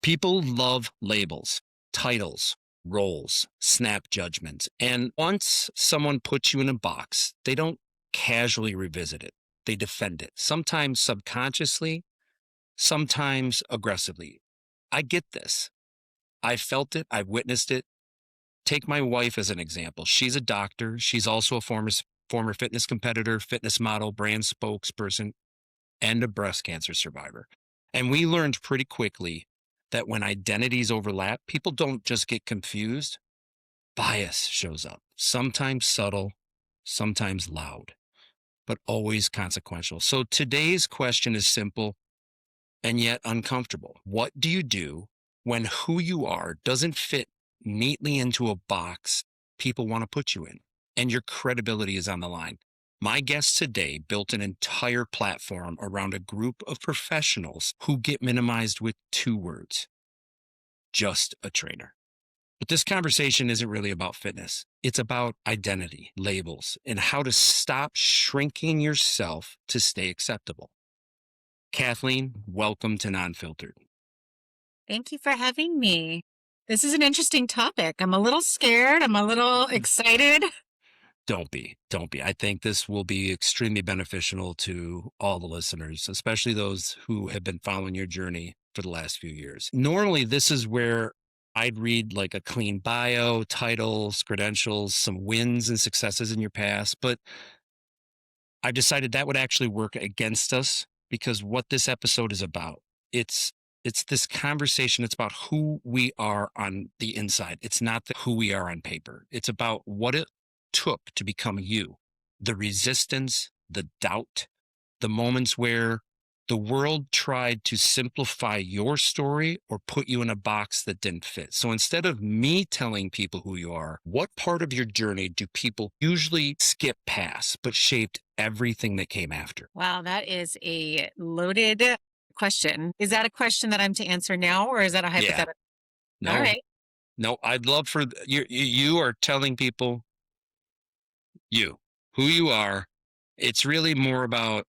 People love labels, titles, roles, snap judgments. And once someone puts you in a box, they don't casually revisit it. They defend it, sometimes subconsciously, sometimes aggressively. I get this. I felt it. I witnessed it. Take my wife as an example. She's a doctor. She's also a former fitness competitor, fitness model, brand spokesperson, and a breast cancer survivor. And we learned pretty quickly that when identities overlap, people don't just get confused, bias shows up, sometimes subtle, sometimes loud, but always consequential. So today's question is simple and yet uncomfortable. What do you do when who you are doesn't fit neatly into a box people want to put you in and your credibility is on the line? My guest today built an entire platform around a group of professionals who get minimized with two words: just a trainer. But this conversation isn't really about fitness. It's about identity, labels, and how to stop shrinking yourself to stay acceptable. Kathleen, welcome to NONFiltered. Thank you for having me. This is an interesting topic. I'm a little scared. I'm a little excited. Don't be. I think this will be extremely beneficial to all the listeners, especially those who have been following your journey for the last few years. Normally, this is where I'd read like a clean bio, titles, credentials, some wins and successes in your past, but I decided that would actually work against us because what this episode is about, it's this conversation. It's about who we are on the inside. It's not who we are on paper. It's about what it took to become you, the resistance, the doubt, the moments where the world tried to simplify your story or put you in a box that didn't fit. So instead of me telling people who you are, what part of your journey do people usually skip past, but shaped everything that came after? Wow, that is a loaded question. Is that a question that I'm to answer now, or is that a Yeah, hypothetical? All no, right. no, I'd love for you are telling people you, who you are. It's really more about,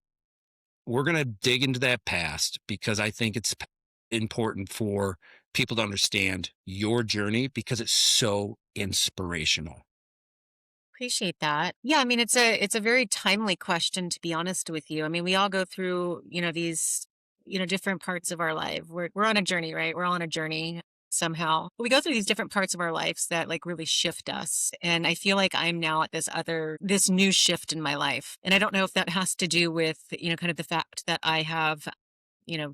we're going to dig into that past because I think it's important for people to understand your journey because it's so inspirational. Appreciate that. Yeah, I mean it's a very timely question, to be honest with you. I mean, we all go through, these, different parts of our life. We're on a journey, right? We're all on a journey somehow. We go through these different parts of our lives that like really shift us. And I feel like I'm now at this new shift in my life. And I don't know if that has to do with, kind of the fact that I have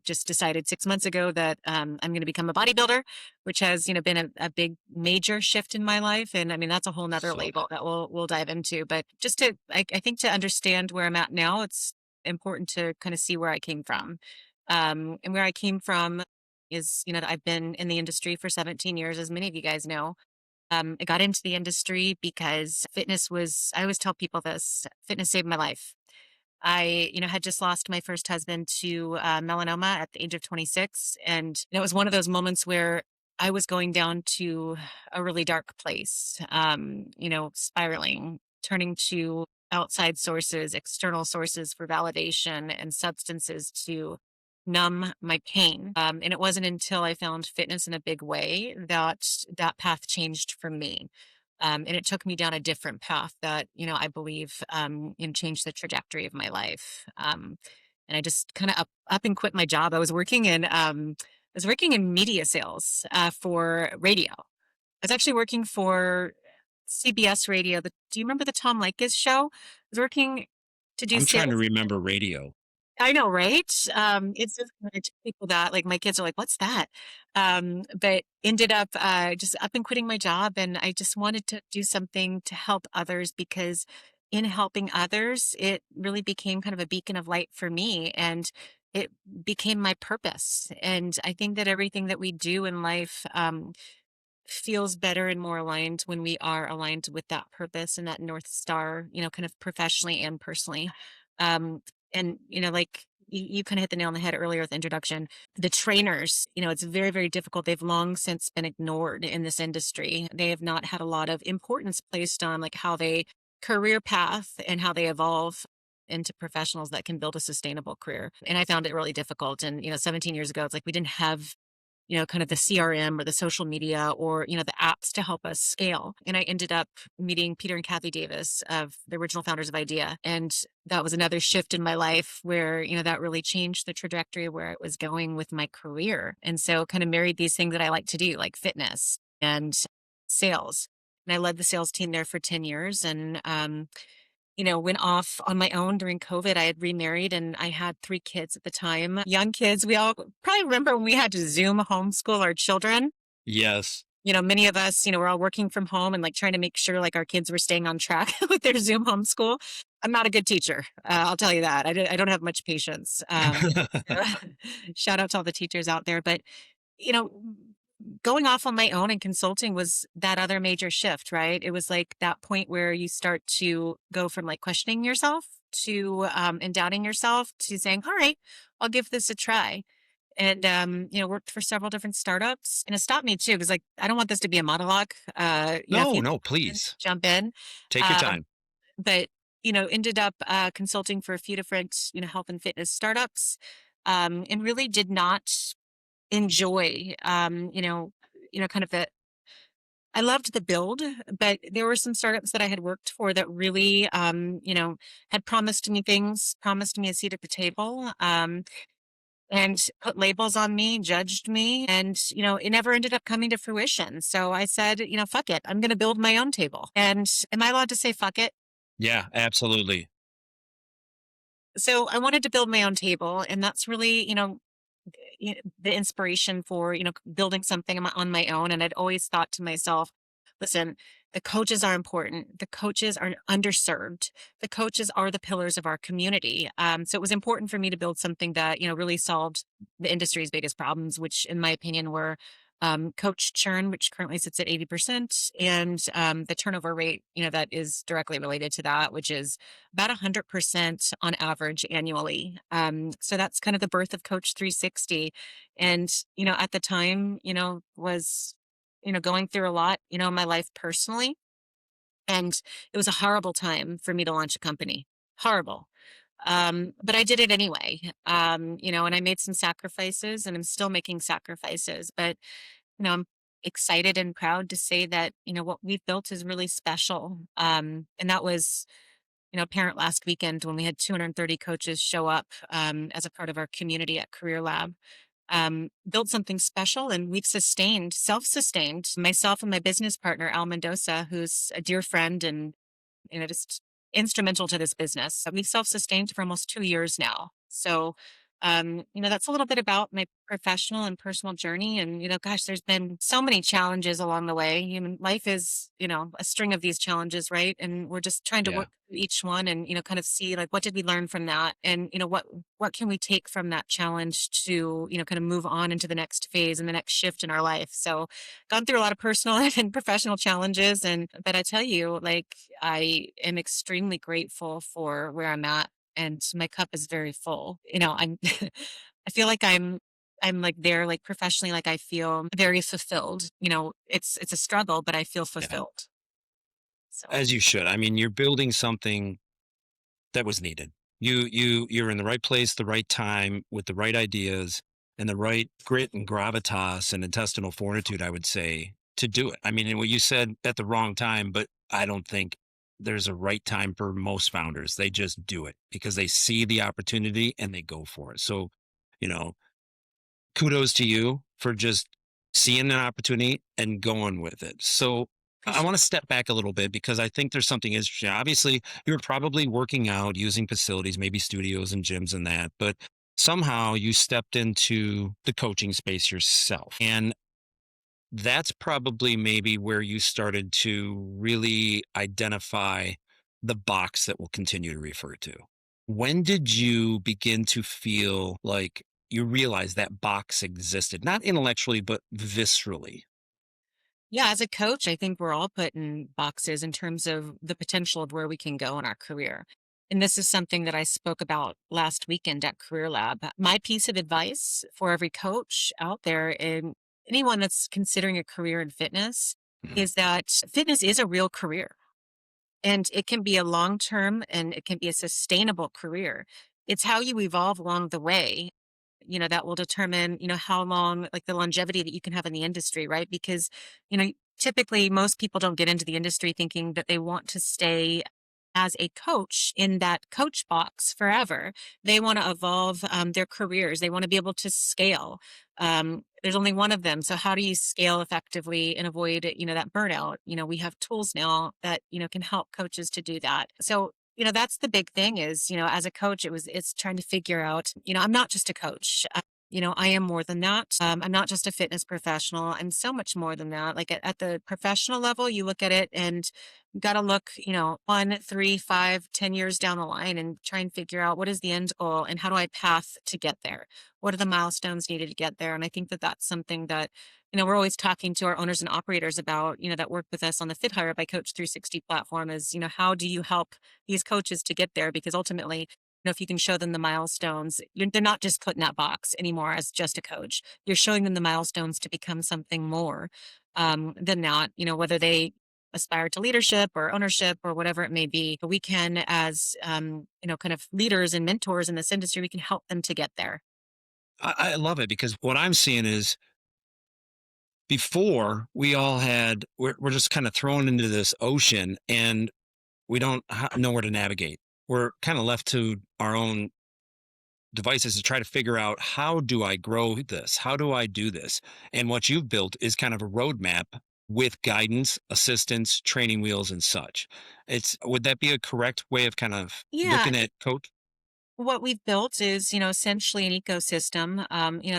just decided 6 months ago that I'm going to become a bodybuilder, which has, been a big major shift in my life. And I mean, that's a whole nother So label that we'll dive into. But just I think to understand where I'm at now, it's important to kind of see where I came from. And where I came from is, that I've been in the industry for 17 years, as many of you guys know. I got into the industry because I always tell people this: fitness saved my life. I, had just lost my first husband to melanoma at the age of 26. And it was one of those moments where I was going down to a really dark place, spiraling, turning to outside sources, external sources for validation and substances to numb my pain. And it wasn't until I found fitness in a big way that that path changed for me. And it took me down a different path that, I believe, changed the trajectory of my life. And I just kind of up and quit my job. I was working in media sales for radio. I was actually working for CBS Radio. Do you remember the Tom Likas show? I was working to do I'm trying to sales. remember radio. I know, right? It's just kind of people that like my kids are like, "What's that?" But ended up just up and quitting my job, and I just wanted to do something to help others because in helping others, it really became kind of a beacon of light for me, and it became my purpose. And I think that everything that we do in life feels better and more aligned when we are aligned with that purpose and that North Star, kind of professionally and personally. Um, and, like you kind of hit the nail on the head earlier with the introduction. The trainers, it's very, very difficult. They've long since been ignored in this industry. They have not had a lot of importance placed on like how they career path and how they evolve into professionals that can build a sustainable career. And I found it really difficult. And, 17 years ago, it's like we didn't have kind of the CRM or the social media or, the apps to help us scale. And I ended up meeting Peter and Kathy Davis of the original founders of Idea. And that was another shift in my life where, that really changed the trajectory of where it was going with my career. And so kind of married these things that I like to do, like fitness and sales. And I led the sales team there for 10 years and, went off on my own during COVID. I had remarried and I had 3 kids at the time, young kids. We all probably remember when we had to Zoom homeschool our children. Yes. Many of us, we're all working from home and like trying to make sure like our kids were staying on track with their Zoom homeschool. I'm not a good teacher. I'll tell you that. I don't have much patience. Shout out to all the teachers out there. But, you know, going off on my own and consulting was that other major shift, right? It was like that point where you start to go from like questioning yourself to and doubting yourself to saying, all right, I'll give this a try. And worked for several different startups. And it stopped me too, because like I don't want this to be a monologue. If No, you no, please jump in. take your Um, time. but ended up consulting for a few different, health and fitness startups. And really did not enjoy kind of the I loved the build, but there were some startups that I had worked for that really had promised me things, promised me a seat at the table, and put labels on me, judged me, and it never ended up coming to fruition. So I said, fuck it, I'm going to build my own table. And am I allowed to say fuck it? Yeah, absolutely. So I wanted to build my own table, and that's really the inspiration for building something on my own. And I'd always thought to myself, listen, the coaches are important, the coaches are underserved, the coaches are the pillars of our community. So it was important for me to build something that really solved the industry's biggest problems, which in my opinion were coach churn, which currently sits at 80%, and the turnover rate that is directly related to that, which is about 100% on average annually. So that's kind of the birth of Coach 360. And, at the time, was, going through a lot, in my life personally. And it was a horrible time for me to launch a company. Horrible. But I did it anyway. And I made some sacrifices and I'm still making sacrifices, but, I'm excited and proud to say that, what we've built is really special. And that was, apparent last weekend when we had 230 coaches show up as a part of our community at Career Lab. Built something special and we've self-sustained myself and my business partner, Al Mendoza, who's a dear friend and, just instrumental to this business. We've self-sustained for almost 2 years now. So, that's a little bit about my professional and personal journey. And, gosh, there's been so many challenges along the way. Life is, a string of these challenges, right? And we're just trying to Yeah. work through each one and, kind of see like, what did we learn from that? And, what can we take from that challenge to, kind of move on into the next phase and the next shift in our life? So gone through a lot of personal and professional challenges. But I tell you, like, I am extremely grateful for where I'm at and my cup is very full. I'm I feel like I'm like there like professionally like I feel very fulfilled. It's a struggle, but I feel Yeah. fulfilled. So As you should. I mean, you're building something that was needed. You're in the right place, the right time, with the right ideas and the right grit and gravitas and intestinal fortitude, I would say, to do it. I mean, and what you said at the wrong time, but I don't think there's a right time for most founders. They just do it because they see the opportunity and they go for it. So, you know, kudos to you for just seeing an opportunity and going with it. So I appreciate want to step back a little bit because I think there's something interesting. Obviously, you were probably working out, using facilities, maybe studios and gyms and that, but somehow you stepped into the coaching space yourself. And that's probably maybe where you started to really identify the box that we'll continue to refer to. When did you begin to feel like you realized that box existed, not intellectually, but viscerally? Yeah, as a coach, I think we're all put in boxes in terms of the potential of where we can go in our career. And this is something that I spoke about last weekend at Career Lab. My piece of advice for every coach out there and anyone that's considering a career in fitness Mhm. is that fitness is a real career and it can be a long term and it can be a sustainable career. It's how you evolve along the way that will determine, how long, like the longevity that you can have in the industry, right? Because, typically most people don't get into the industry thinking that they want to stay as a coach in that coach box forever. They want to evolve their careers. They want to be able to scale. There's only one of them. So how do you scale effectively and avoid, that burnout? We have tools now that, can help coaches to do that. So, that's the big thing is, as a coach, it's trying to figure out, I'm not just a coach. I am more than that. I'm not just a fitness professional. I'm so much more than that. Like at the professional level, you look at it and you got to look, 1, 3, 5, 10 years down the line and try and figure out what is the end goal and how do I path to get there? What are the milestones needed to get there? And I think that that's something that, we're always talking to our owners and operators about, that work with us on the Fit Hire by Coach 360 platform is, how do you help these coaches to get there? Because ultimately, if you can show them the milestones, they're not just put in that box anymore as just a coach. You're showing them the milestones to become something more than that, whether they aspire to leadership or ownership or whatever it may be. But we can, as, kind of leaders and mentors in this industry, we can help them to get there. I love it because what I'm seeing is before we all had, we're just kind of thrown into this ocean and we don't know where to navigate. We're kind of left to our own devices to try to figure out how do I grow this? How do I do this? And what you've built is kind of a roadmap with guidance, assistance, training wheels, and such. Would that be a correct way of kind of Yeah, looking at coach? what we've built is, essentially an ecosystem,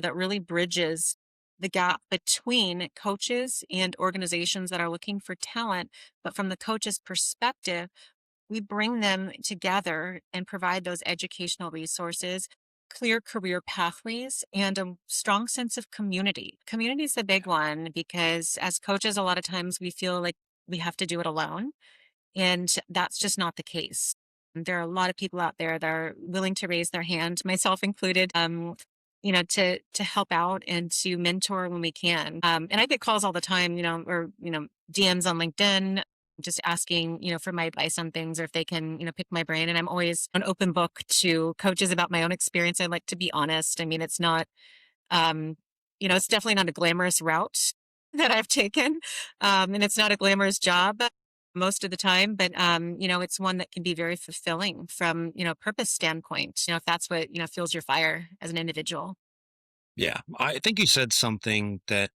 that really bridges the gap between coaches and organizations that are looking for talent. But from the coach's perspective, we bring them together and provide those educational resources, clear career pathways, and a strong sense of community. Community is the big one because as coaches, a lot of times we feel like we have to do it alone. And that's just not the case. There are a lot of people out there that are willing to raise their hand, myself included, to help out and to mentor when we can. And I get calls all the time, or DMs on LinkedIn, just asking, for my advice on things or if they can, pick my brain. And I'm always an open book to coaches about my own experience. I like to be honest. I mean, it's not, um, it's definitely not a glamorous route that I've taken, and it's not a glamorous job most of the time, but it's one that can be very fulfilling from purpose standpoint. If that's what fuels your fire as an individual. Yeah. I think you said something that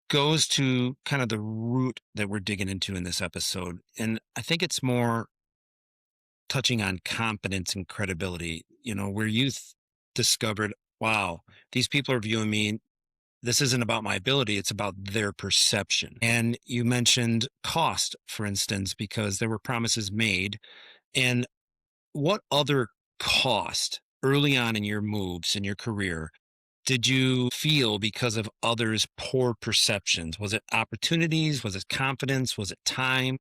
goes to kind of the root that we're digging into in this episode. And I think it's more touching on competence and credibility, where discovered, wow, these people are viewing me. This isn't about my ability, it's about their perception. And you mentioned cost, for instance, because there were promises made. And what other cost early on in your moves in your career did you feel because of others' poor perceptions? Was it opportunities? Was it confidence? Was it time?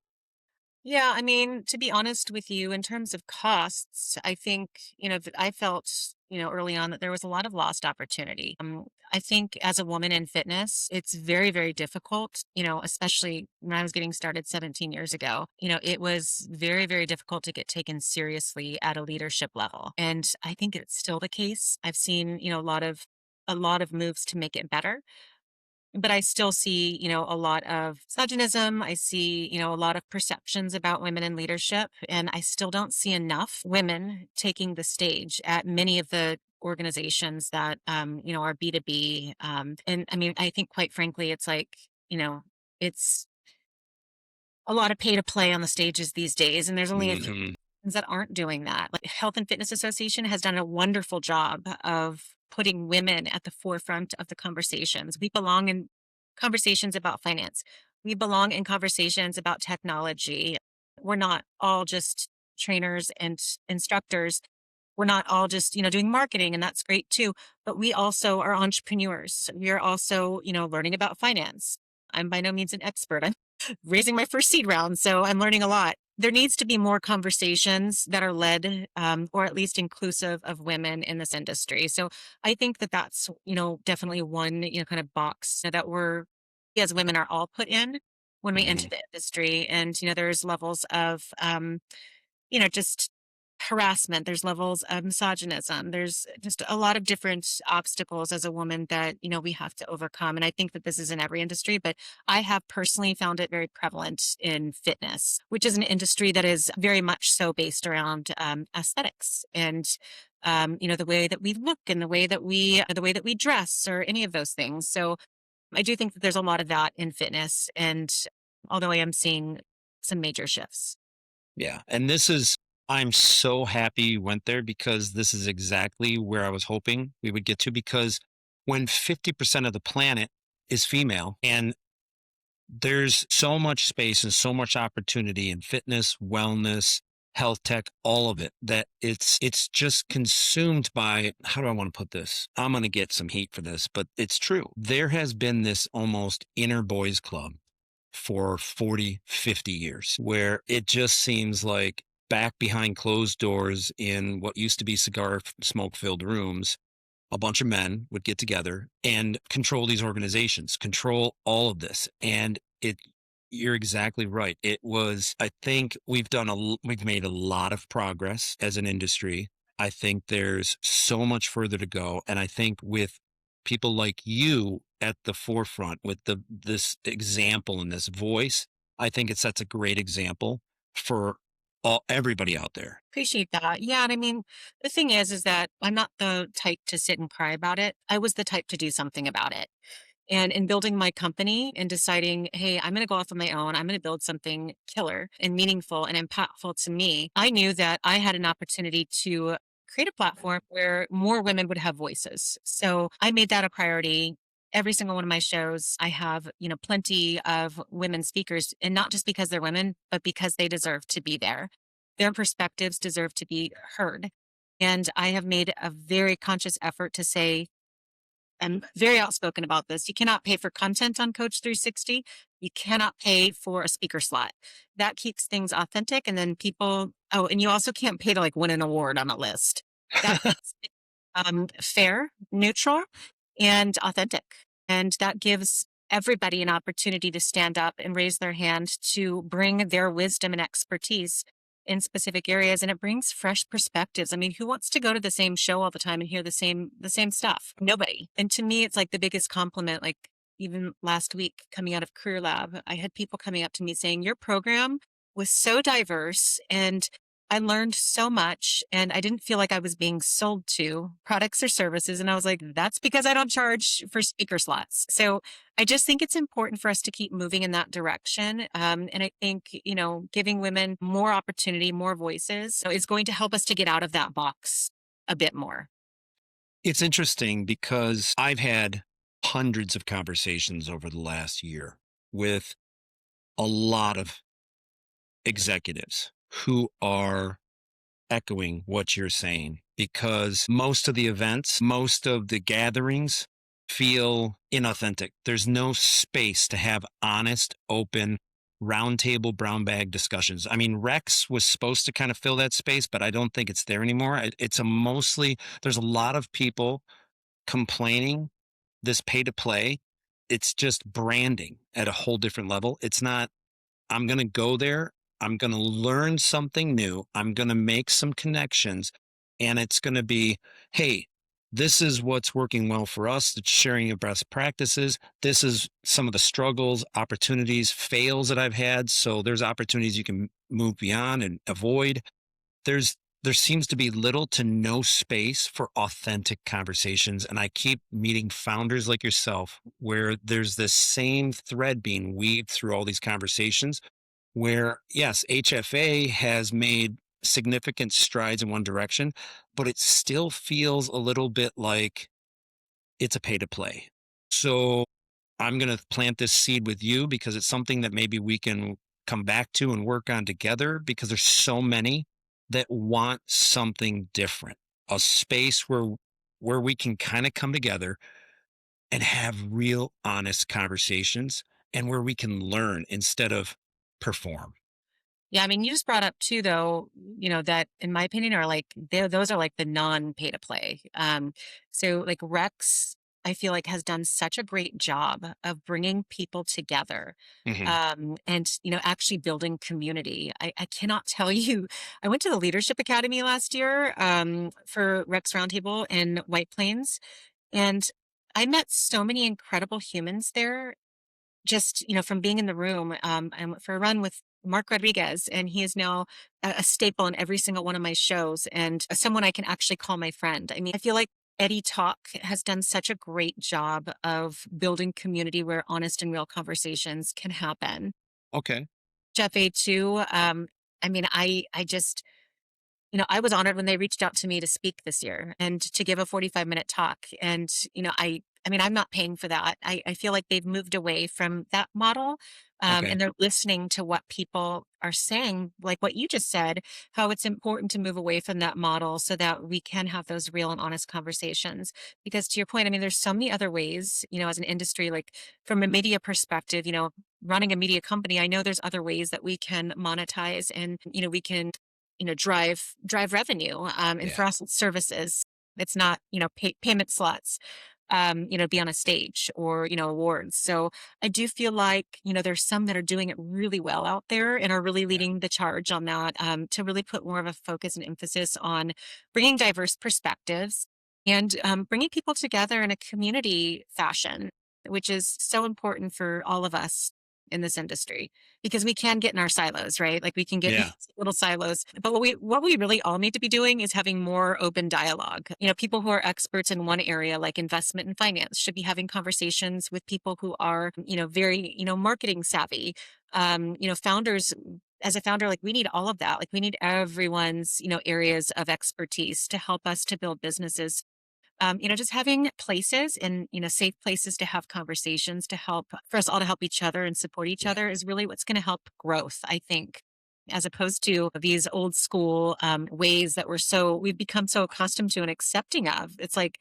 Yeah, I mean, to be honest with you, in terms of costs, I think, that I felt, early on that there was a lot of lost opportunity. I think as a woman in fitness, it's very, very difficult, especially when I was getting started 17 years ago. It was very, very difficult to get taken seriously at a leadership level. And I think it's still the case. I've seen, a lot of moves to make it better, but I still see, a lot of misogynism. I see, a lot of perceptions about women in leadership, and I still don't see enough women taking the stage at many of the organizations that, are B2B. And I mean, I think quite frankly, it's like, it's a lot of pay to play on the stages these days, and there's only a few Hmm. that aren't doing that. Like Health and Fitness Association has done a wonderful job of putting women at the forefront of the conversations. We belong in conversations about finance. We belong in conversations about technology. We're not all just trainers and instructors. We're not all just, doing marketing, and that's great too. But we also are entrepreneurs. We are also, learning about finance. I'm by no means an expert. I'm raising my first seed round, so I'm learning a lot. There needs to be more conversations that are led, or at least inclusive of women in this industry. So I think that that's, definitely one, kind of box that we as women are all put in when we enter Hmm. the industry. And, there's levels of, just harassment, there's levels of misogynism, there's just a lot of different obstacles as a woman that, we have to overcome. And I think that this is in every industry, but I have personally found it very prevalent in fitness, which is an industry that is very much so based around aesthetics and the way that we look and the way that we dress or any of those things. So I do think that there's a lot of that in fitness. And although I am seeing some major shifts. Yeah. And I'm so happy you went there because this is exactly where I was hoping we would get to. Because when 50% of the planet is female and there's so much space and so much opportunity in fitness, wellness, health tech, all of it that it's just consumed by, how do I want to put this? I'm going to get some heat for this, but it's true. There has been this almost inner boys club for 40, 50 years where it just seems like back behind closed doors in what used to be cigar smoke filled rooms, a bunch of men would get together and control these organizations, control all of this. And you're exactly right. I think we've made a lot of progress as an industry. I think there's so much further to go. And I think with people like you at the forefront with this example and this voice, I think it sets a great example for everybody out there. Appreciate that. Yeah, and I mean, the thing is that I'm not the type to sit and cry about it. I was the type to do something about it. And in building my company and deciding, hey, I'm going to go off on my own, I'm going to build something killer and meaningful and impactful to me, I knew that I had an opportunity to create a platform where more women would have voices. So I made that a priority. Every single one of my shows, I have, plenty of women speakers, and not just because they're women, but because they deserve to be there. Their perspectives deserve to be heard. And I have made a very conscious effort to say, I'm very outspoken about this. You cannot pay for content on Coach 360. You cannot pay for a speaker slot. That keeps things authentic. And then and you also can't pay to like win an award on a list. That keeps it fair, neutral, and authentic. And that gives everybody an opportunity to stand up and raise their hand to bring their wisdom and expertise in specific areas, and it brings fresh perspectives. I mean, who wants to go to the same show all the time and hear the same stuff? Nobody. And to me, it's like the biggest compliment. Like even last week coming out of Career Lab, I had people coming up to me saying, your program was so diverse and I learned so much and I didn't feel like I was being sold to products or services. And I was like, that's because I don't charge for speaker slots. So I just think it's important for us to keep moving in that direction. And I think, giving women more opportunity, more voices is going to help us to get out of that box a bit more. It's interesting because I've had hundreds of conversations over the last year with a lot of executives who are echoing what you're saying because most of the events, most of the gatherings feel inauthentic. There's no space to have honest, open, roundtable brown bag discussions. I mean, Rex was supposed to kind of fill that space, but I don't think it's there anymore. It's a mostly, there's a lot of people complaining this pay to play. It's just branding at a whole different level. It's not, I'm going to go there. I'm going to learn something new. I'm going to make some connections. And it's going to be, hey, this is what's working well for us. It's sharing of best practices. This is some of the struggles, opportunities, fails that I've had. So there's opportunities you can move beyond and avoid. There seems to be little to no space for authentic conversations. And I keep meeting founders like yourself where there's this same thread being weaved through all these conversations where, yes, HFA has made significant strides in one direction, but it still feels a little bit like it's a pay to play. So I'm going to plant this seed with you because it's something that maybe we can come back to and work on together because there's so many that want something different, a space where we can kind of come together and have real honest conversations and where we can learn instead of perform. Yeah, I mean, you just brought up too, though, that in my opinion are like those are like the non pay to play. So like Rex, I feel like has done such a great job of bringing people together, Hmm. and actually building community. I cannot tell you. I went to the Leadership Academy last year for Rex Roundtable in White Plains, and I met so many incredible humans there just, from being in the room. I went for a run with Mark Rodriguez, and he is now a staple in every single one of my shows and someone I can actually call my friend. I mean, I feel like Eddie Talk has done such a great job of building community where honest and real conversations can happen. Okay. Jeff A too. I mean, I just I was honored when they reached out to me to speak this year and to give a 45-minute talk. And, I mean, I'm not paying for that. I feel like they've moved away from that model. Okay. And they're listening to what people are saying, like what you just said, how it's important to move away from that model so that we can have those real and honest conversations. Because to your point, I mean, there's so many other ways, as an industry, like from a media perspective, running a media company, I know there's other ways that we can monetize and, we can drive revenue. And Yeah. for us, it's services. It's not, payment slots, be on a stage or, awards. So I do feel like, there's some that are doing it really well out there and are really Yeah. leading the charge on that, to really put more of a focus and emphasis on bringing diverse perspectives and bringing people together in a community fashion, which is so important for all of us in this industry because we can get in our silos, right? Like we can get in Yeah. these little silos. But what we really all need to be doing is having more open dialogue. People who are experts in one area like investment and finance should be having conversations with people who are, very, marketing savvy. Founders as a founder, like we need all of that. Like we need everyone's, areas of expertise to help us to build businesses. Just having places and, safe places to have conversations to help for us all to help each other and support each Yeah. other is really what's going to help growth, I think, as opposed to these old school ways that we've become so accustomed to and accepting of. It's like,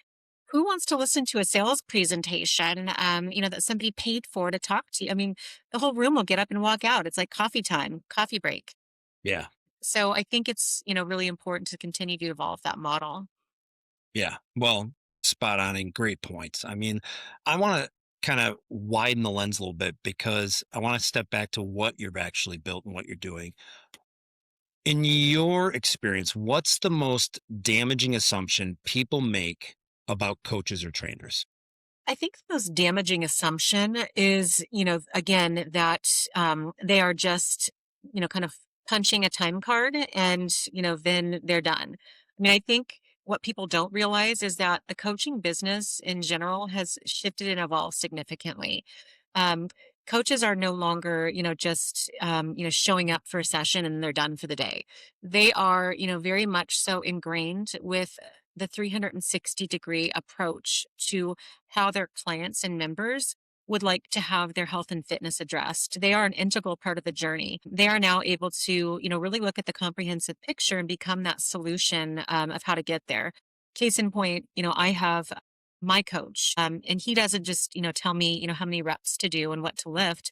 who wants to listen to a sales presentation, that somebody paid for to talk to you? I mean, the whole room will get up and walk out. It's like coffee time, coffee break. Yeah. So I think it's, really important to continue to evolve that model. Yeah. Well, spot on and great points. I mean, I want to kind of widen the lens a little bit because I want to step back to what you've actually built and what you're doing. In your experience, what's the most damaging assumption people make about coaches or trainers? I think the most damaging assumption is, again, that they are just, kind of punching a time card and, then they're done. I mean, I think what people don't realize is that the coaching business in general has shifted and evolved significantly. Um, Coaches are no longer, just, showing up for a session and they're done for the day. They are, very much so ingrained with the 360-degree approach to how their clients and members would like to have their health and fitness addressed. They are an integral part of the journey. They are now able to, really look at the comprehensive picture and become that solution of how to get there. Case in point, I have my coach, and he doesn't just, tell me, how many reps to do and what to lift.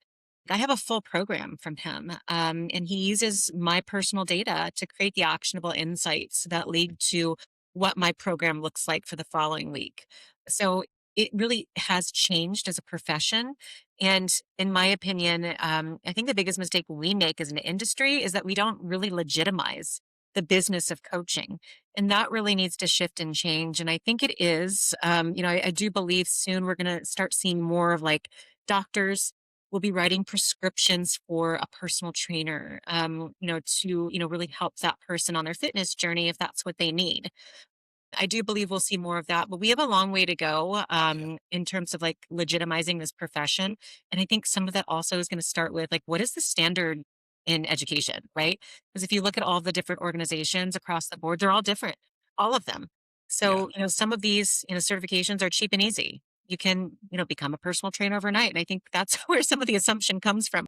I have a full program from him, and he uses my personal data to create the actionable insights that lead to what my program looks like for the following week. So it really has changed as a profession. And in my opinion, I think the biggest mistake we make as an industry is that we don't really legitimize the business of coaching. And that really needs to shift and change. And I think it is. I do believe soon we're going to start seeing more of like doctors will be writing prescriptions for a personal trainer, to, really help that person on their fitness journey if that's what they need. I do believe we'll see more of that, but we have a long way to go Yeah. in terms of like legitimizing this profession. And I think some of that also is going to start with like, what is the standard in education, right? Because if you look at all the different organizations across the board, they're all different, all of them. Yeah. So, some of these, certifications are cheap and easy. You can, become a personal trainer overnight. And I think that's where some of the assumption comes from.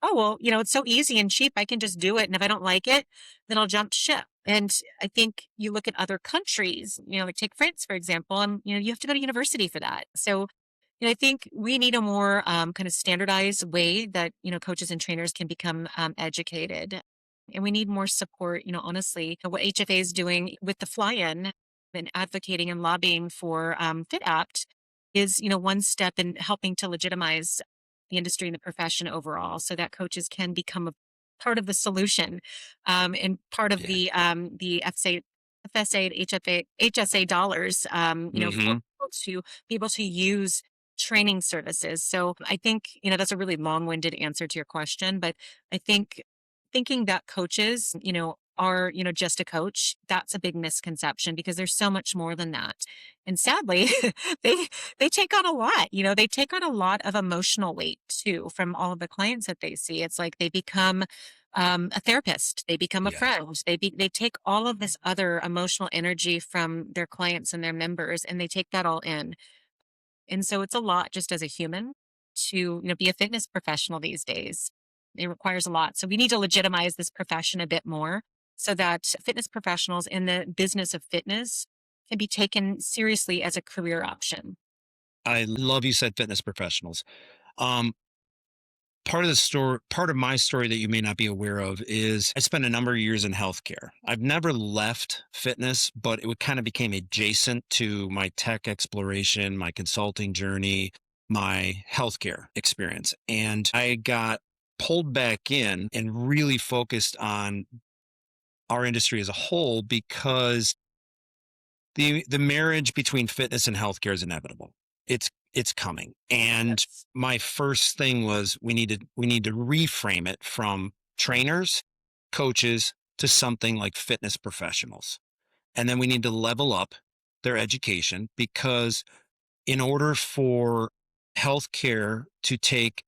Oh, well, it's so easy and cheap. I can just do it. And if I don't like it, then I'll jump ship. And I think you look at other countries, like take France, for example, and, you have to go to university for that. So, I think we need a more kind of standardized way that, coaches and trainers can become educated. And we need more support, honestly, what HFA is doing with the fly in and advocating and lobbying for Fit Act. is, one step in helping to legitimize the industry and the profession overall so that coaches can become a part of the solution, and part of Yeah. the FSA and HSA dollars, for Hmm. people to be able to use training services. So I think, that's a really long-winded answer to your question, but I think thinking that coaches, are, just a coach, that's a big misconception because there's so much more than that. And sadly, they they take on a lot, they take on a lot of emotional weight too from all of the clients that they see. It's like they become a therapist, they become a Yeah. friend, they take all of this other emotional energy from their clients and their members, and they take that all in. And so it's a lot just as a human to, be a fitness professional these days. It requires a lot. So we need to legitimize this profession a bit more so that fitness professionals in the business of fitness can be taken seriously as a career option. I love you said fitness professionals. Um, part of my story that you may not be aware of is I spent a number of years in healthcare. I've never left fitness, but it kind of became adjacent to my tech exploration, my consulting journey, my healthcare experience. And I got pulled back in and really focused on our industry as a whole because the marriage between fitness and healthcare is inevitable. It's coming. And Yes. my first thing was we need to reframe it from trainers, coaches to something like fitness professionals. And then we need to level up their education because in order for healthcare to take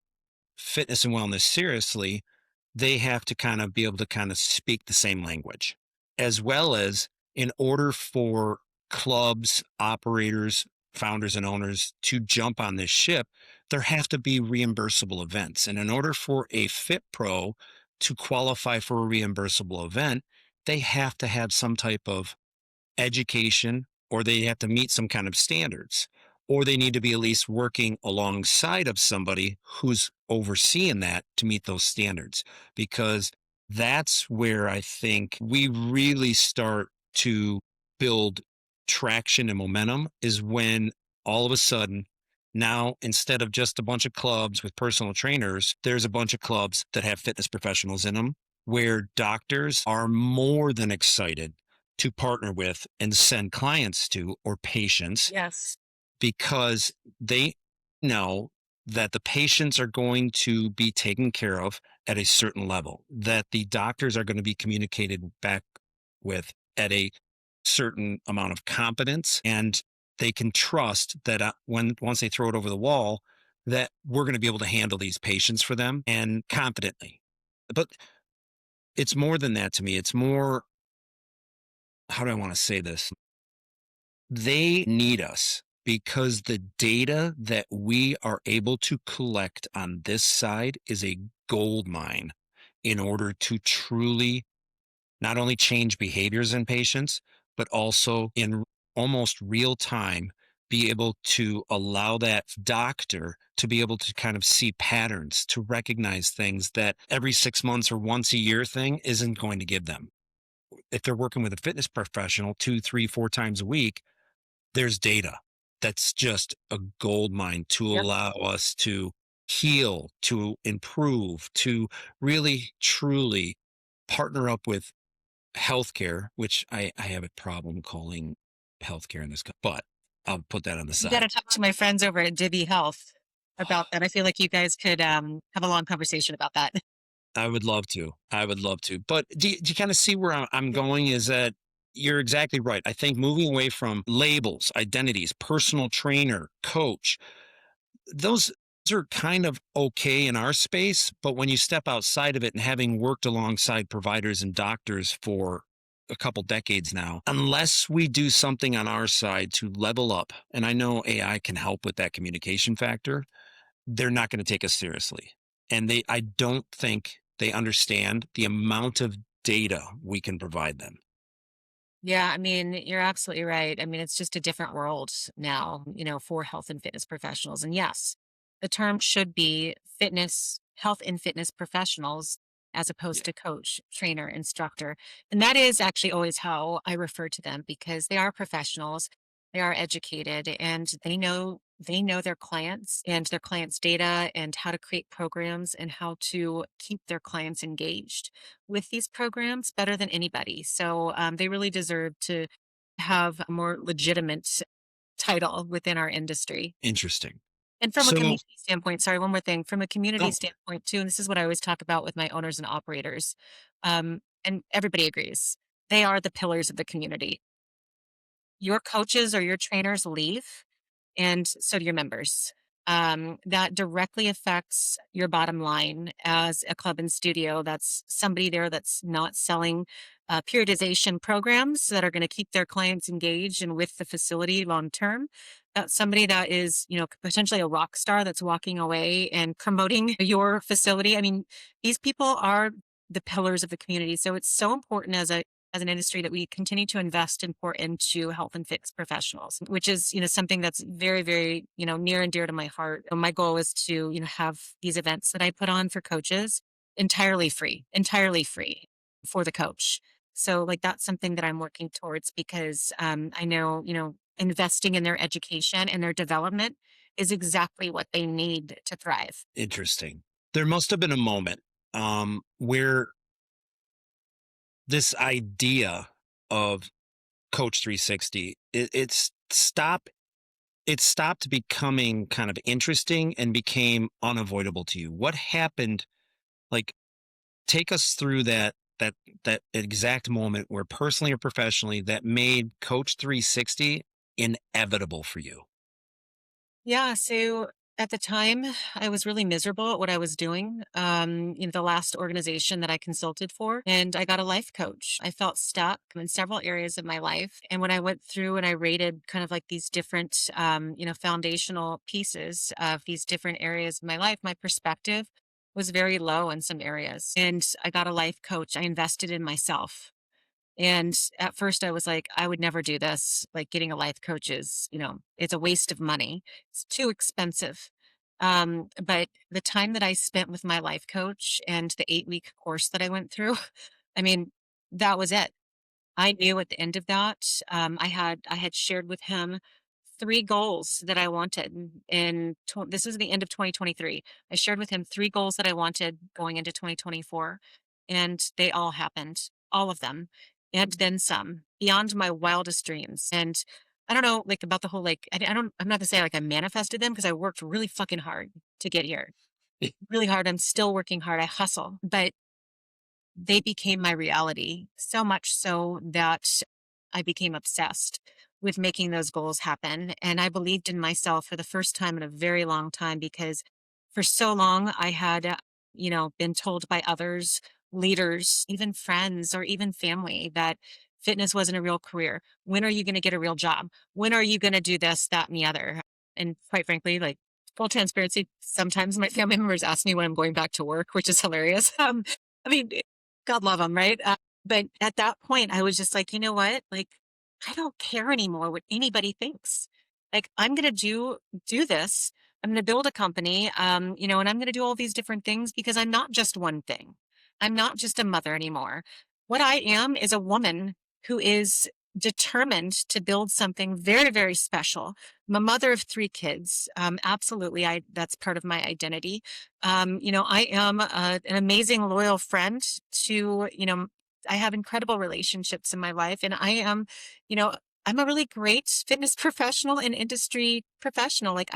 fitness and wellness seriously, they have to kind of be able to kind of speak the same language, as well as in order for clubs, operators, founders, and owners to jump on this ship, there have to be reimbursable events. And in order for a Fit Pro to qualify for a reimbursable event, they have to have some type of education or they have to meet some kind of standards or they need to be at least working alongside of somebody who's overseeing that to meet those standards because that's where I think we really start to build traction and momentum is when all of a sudden now instead of just a bunch of clubs with personal trainers there's a bunch of clubs that have fitness professionals in them where doctors are more than excited to partner with and send clients to or patients Yes. because they know that the patients are going to be taken care of at a certain level, that the doctors are going to be communicated back with at a certain amount of competence, and they can trust that when once they throw it over the wall, that we're going to be able to handle these patients for them and confidently. But it's more than that to me. It's more, how do I want to say this? They need us because the data that we are able to collect on this side is a gold mine in order to truly not only change behaviors in patients, but also in almost real time be able to allow that doctor to be able to kind of see patterns, to recognize things that every 6 months or once a year thing isn't going to give them. If they're working with a fitness professional 2, 3, 4 times a week, there's data that's just a gold mine to Yep. allow us to heal, to improve, to really truly partner up with healthcare, which I have a problem calling healthcare in this, but I'll put that on the You got side. to talk to my friends over at Divvy Health about that. I feel like you guys could have a long conversation about that. I would love to. I would love to. But do you kind of see where I'm going? Is that you're exactly right. I think moving away from labels, identities, personal trainer, coach, those are kind of okay in our space, but when you step outside of it and having worked alongside providers and doctors for a couple decades now, unless we do something on our side to level up, and I know AI can help with that communication factor, they're not going to take us seriously. And I don't think they understand the amount of data we can provide them. Yeah, I mean, you're absolutely right. I mean, it's just a different world now, for health and fitness professionals. And yes, the term should be health and fitness professionals as opposed Yeah. to coach, trainer, instructor. And that is actually always how I refer to them because they are professionals, they are educated, and they know They know their clients and their clients' data and how to create programs and how to keep their clients engaged with these programs better than anybody. So they really deserve to have a more legitimate title within our industry. Interesting. And from a So, community standpoint, sorry, one more thing. From a community oh, standpoint, too, and this is what I always talk about with my owners and operators, and everybody agrees, they are the pillars of the community. Your coaches or your trainers leave, and so do your members. That directly affects your bottom line as a club and studio. That's somebody there that's not selling periodization programs that are going to keep their clients engaged and with the facility long term. That's somebody that is, potentially a rock star that's walking away and promoting your facility. I mean, these people are the pillars of the community. So it's so important as an industry that we continue to invest and pour into health and fitness professionals, which is, something that's very, very, near and dear to my heart. My goal is to, have these events that I put on for coaches entirely free for the coach. So like that's something that I'm working towards because I know, investing in their education and their development is exactly what they need to thrive. interesting. There must have been a moment where this idea of Coach 360, it stopped becoming kind of interesting and became unavoidable to you. What happened? Like, take us through that exact moment where personally or professionally that made Coach 360 inevitable for you. Yeah, so at the time, I was really miserable at what I was doing. The last organization that I consulted for, and I got a life coach. I felt stuck in several areas of my life. And when I went through and I rated kind of like these different, foundational pieces of these different areas of my life, my perspective was very low in some areas. And I got a life coach. I invested in myself. And at first I was like, I would never do this. Like getting a life coach is, it's a waste of money. It's too expensive. But the time that I spent with my life coach and the 8-week course that I went through, I mean, that was it. I knew at the end of that, I had shared with him 3 goals that I wanted this was the end of 2023. I shared with him 3 goals that I wanted going into 2024, and they all happened, all of them, and then some, beyond my wildest dreams. And I don't know, like, about the whole, like, I'm not gonna say, like, I manifested them because I worked really fucking hard to get here. Really hard. I'm still working hard. I hustle, but they became my reality, so much so that I became obsessed with making those goals happen. And I believed in myself for the first time in a very long time because for so long I had, been told by others, leaders, even friends, or even family that fitness wasn't a real career. When are you going to get a real job? When are you going to do this, that, and the other? And quite frankly, like, full transparency, sometimes my family members ask me when I'm going back to work, which is hilarious. I mean, God love them, right? But at that point, I was just like, you know what? Like, I don't care anymore what anybody thinks. Like, I'm gonna do this. I'm gonna build a company, and I'm gonna do all these different things because I'm not just one thing. I'm not just a mother anymore. What I am is a woman who is determined to build something very, very special. I'm a mother of 3 kids. Absolutely, I that's part of my identity. I am an amazing, loyal friend to, I have incredible relationships in my life. And I am, you know, I'm a really great fitness professional and industry professional. Like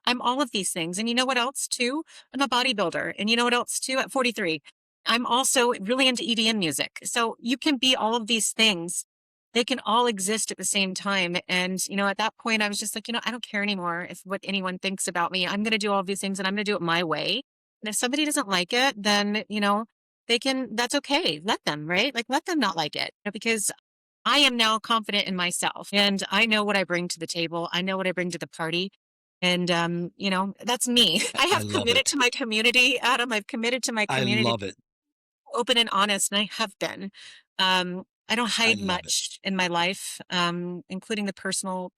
I'm all of these things. And you know what else too? I'm a bodybuilder. And you know what else too? At 43, I'm also really into EDM music. So you can be all of these things. They can all exist at the same time. And, at that point, I was just like, I don't care anymore if what anyone thinks about me. I'm going to do all these things and I'm going to do it my way. And if somebody doesn't like it, then, that's okay. Let them, right? Like, let them not like it because I am now confident in myself and I know what I bring to the table. I know what I bring to the party. And, that's me. I I have love committed it. to my community, Adam. I've committed to my I community, love it. open and honest, and I have been. I don't I hide love it. much in my life, including the personal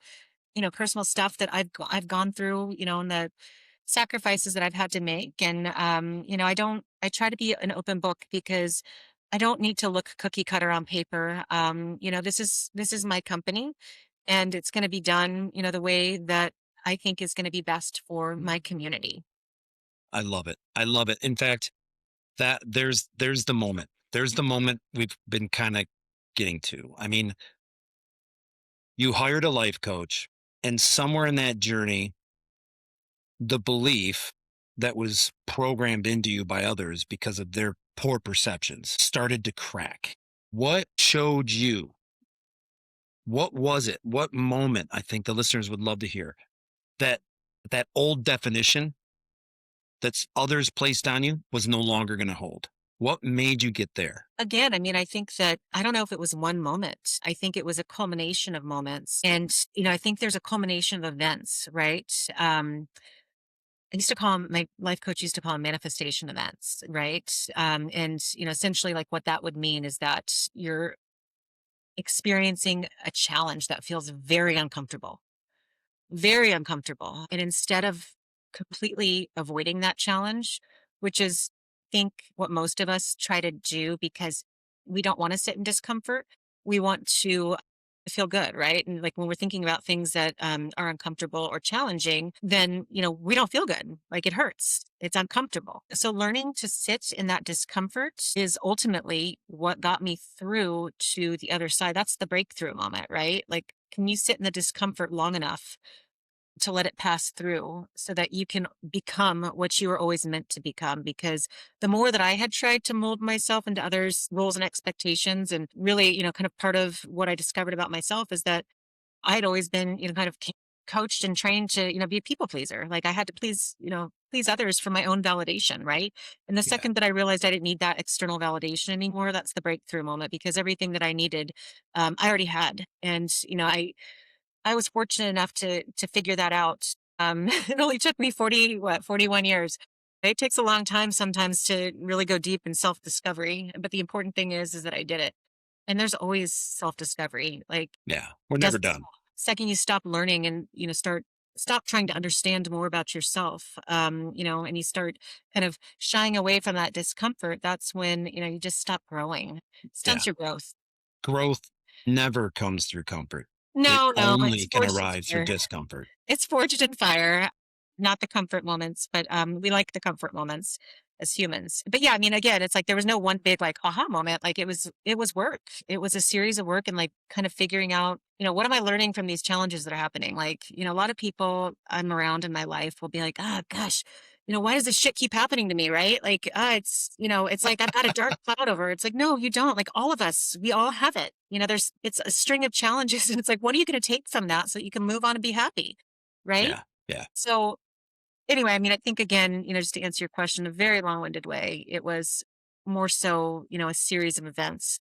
stuff that I've gone through, and the sacrifices that I've had to make. And I try to be an open book because I don't need to look cookie cutter on paper. This is my company and it's going to be done, the way that I think is going to be best for my community. I love it. I love it. In fact, that there's the moment. There's the moment we've been kind of getting to. I mean, you hired a life coach, and somewhere in that journey, the belief that was programmed into you by others because of their poor perceptions started to crack. What showed you? What was it? What moment? I think the listeners would love to hear that that old definition that's others placed on you was no longer going to hold. What made you get there? Again, I mean, I think that I don't know if it was one moment. I think it was a culmination of moments. And, I think there's a culmination of events, right? I used to call 'em my life coach used to call 'em manifestation events, right? And, essentially like what that would mean is that you're experiencing a challenge that feels very uncomfortable. Very uncomfortable. And instead of completely avoiding that challenge, which is, I think, what most of us try to do because we don't want to sit in discomfort. We want to feel good, right? And like when we're thinking about things that are uncomfortable or challenging, then, we don't feel good. Like it hurts. It's uncomfortable. So learning to sit in that discomfort is ultimately what got me through to the other side. That's the breakthrough moment, right? Like, can you sit in the discomfort long enough to let it pass through so that you can become what you were always meant to become? Because the more that I had tried to mold myself into others' roles and expectations, and really, kind of part of what I discovered about myself is that I had always been, kind of coached and trained to, be a people pleaser. Like I had to please others for my own validation, right? And the Yeah. second that I realized I didn't need that external validation anymore, that's the breakthrough moment because everything that I needed, I already had. And, I was fortunate enough to figure that out. It only took me 41 years. It takes a long time sometimes to really go deep in self-discovery, but the important thing is that I did it. And there's always self-discovery. Like Yeah. We're it never doesn't done. stop. Second you stop learning and stop trying to understand more about yourself, and you start kind of shying away from that discomfort, that's when, you just stop growing. It Yeah. stunts your growth. Growth never comes through comfort. It No, no, only it's can forged in arrive through fire. discomfort. It's forged in fire, not the comfort moments, but, we like the comfort moments as humans. But yeah, I mean, again, it's like there was no one big like aha moment. Like it was work. It was a series of work and like kind of figuring out, what am I learning from these challenges that are happening? Like, a lot of people I'm around in my life will be like, "Ah, gosh, why does this shit keep happening to me?" Right? Like, it's like I've got a dark cloud over. It's like, no, you don't. Like all of us, we all have it. It's a string of challenges and it's like, what are you going to take from that so that you can move on and be happy? Right? Yeah. Yeah. So anyway, I mean, I think again, just to answer your question, a very long-winded way, it was more so, a series of events,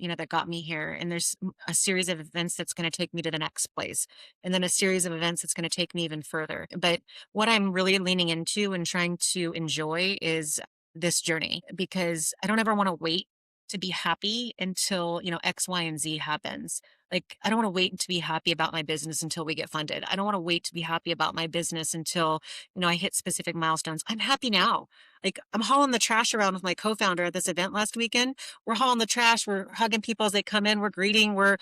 that got me here. And there's a series of events that's going to take me to the next place. And then a series of events that's going to take me even further. But what I'm really leaning into and trying to enjoy is this journey because I don't ever want to wait to be happy until, X, Y, and Z happens. Like, I don't want to wait to be happy about my business until we get funded. I don't want to wait to be happy about my business until, I hit specific milestones. I'm happy now. Like, I'm hauling the trash around with my co-founder at this event last weekend. We're hauling the trash. We're hugging people as they come in. We're greeting. We're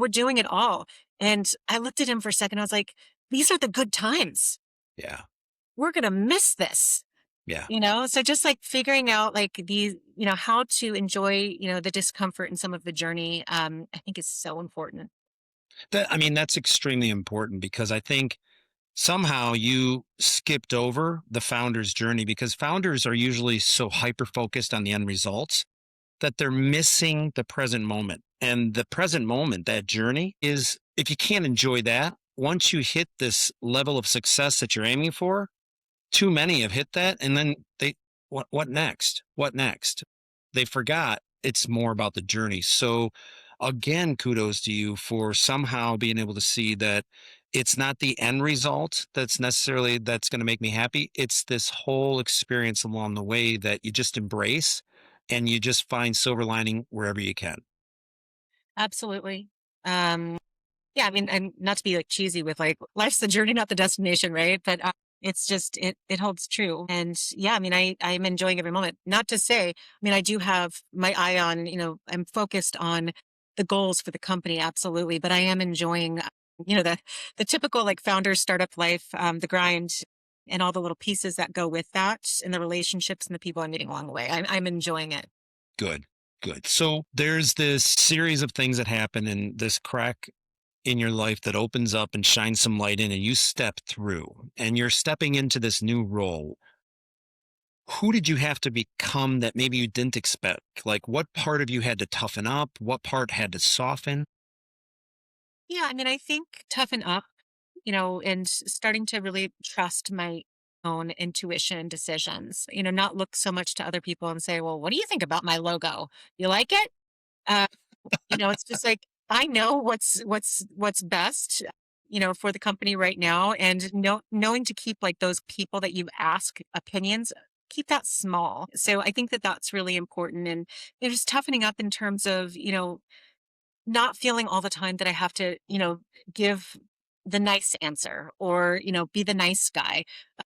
doing it all. And I looked at him for a second. I was like, these are the good times. Yeah. We're going to miss this. Yeah. So just like figuring out like these, how to enjoy, the discomfort and some of the journey, I think is so important. That's extremely important because I think somehow you skipped over the founder's journey because founders are usually so hyper focused on the end results that they're missing the present moment. And the present moment, that journey is, if you can't enjoy that, once you hit this level of success that you're aiming for, too many have hit that. And then what next? What next? They forgot it's more about the journey. So again, kudos to you for somehow being able to see that it's not the end result that's going to make me happy. It's this whole experience along the way that you just embrace and you just find silver lining wherever you can. Absolutely. Um, yeah, I mean, and not to be like cheesy with like life's the journey, not the destination, right? But it's just it holds true. And yeah, I mean, I'm enjoying every moment. Not to say, I mean, I do have my eye on, I'm focused on the goals for the company, absolutely. But I am enjoying the typical like founder startup life, the grind and all the little pieces that go with that and the relationships and the people I'm meeting along the way. I'm enjoying it. Good, good. So there's this series of things that happen and this crack in your life that opens up and shines some light in, and you step through and you're stepping into this new role. Who did you have to become that maybe you didn't expect? Like, what part of you had to toughen up? What part had to soften? Yeah, I mean, I think toughen up, and starting to really trust my own intuition and decisions, not look so much to other people and say, well, what do you think about my logo? You like it? Uh, it's just like I know what's best, for the company right now, and knowing to keep like those people that you ask opinions, keep that small. So I think that that's really important, and just toughening up in terms of not feeling all the time that I have to give the nice answer or be the nice guy.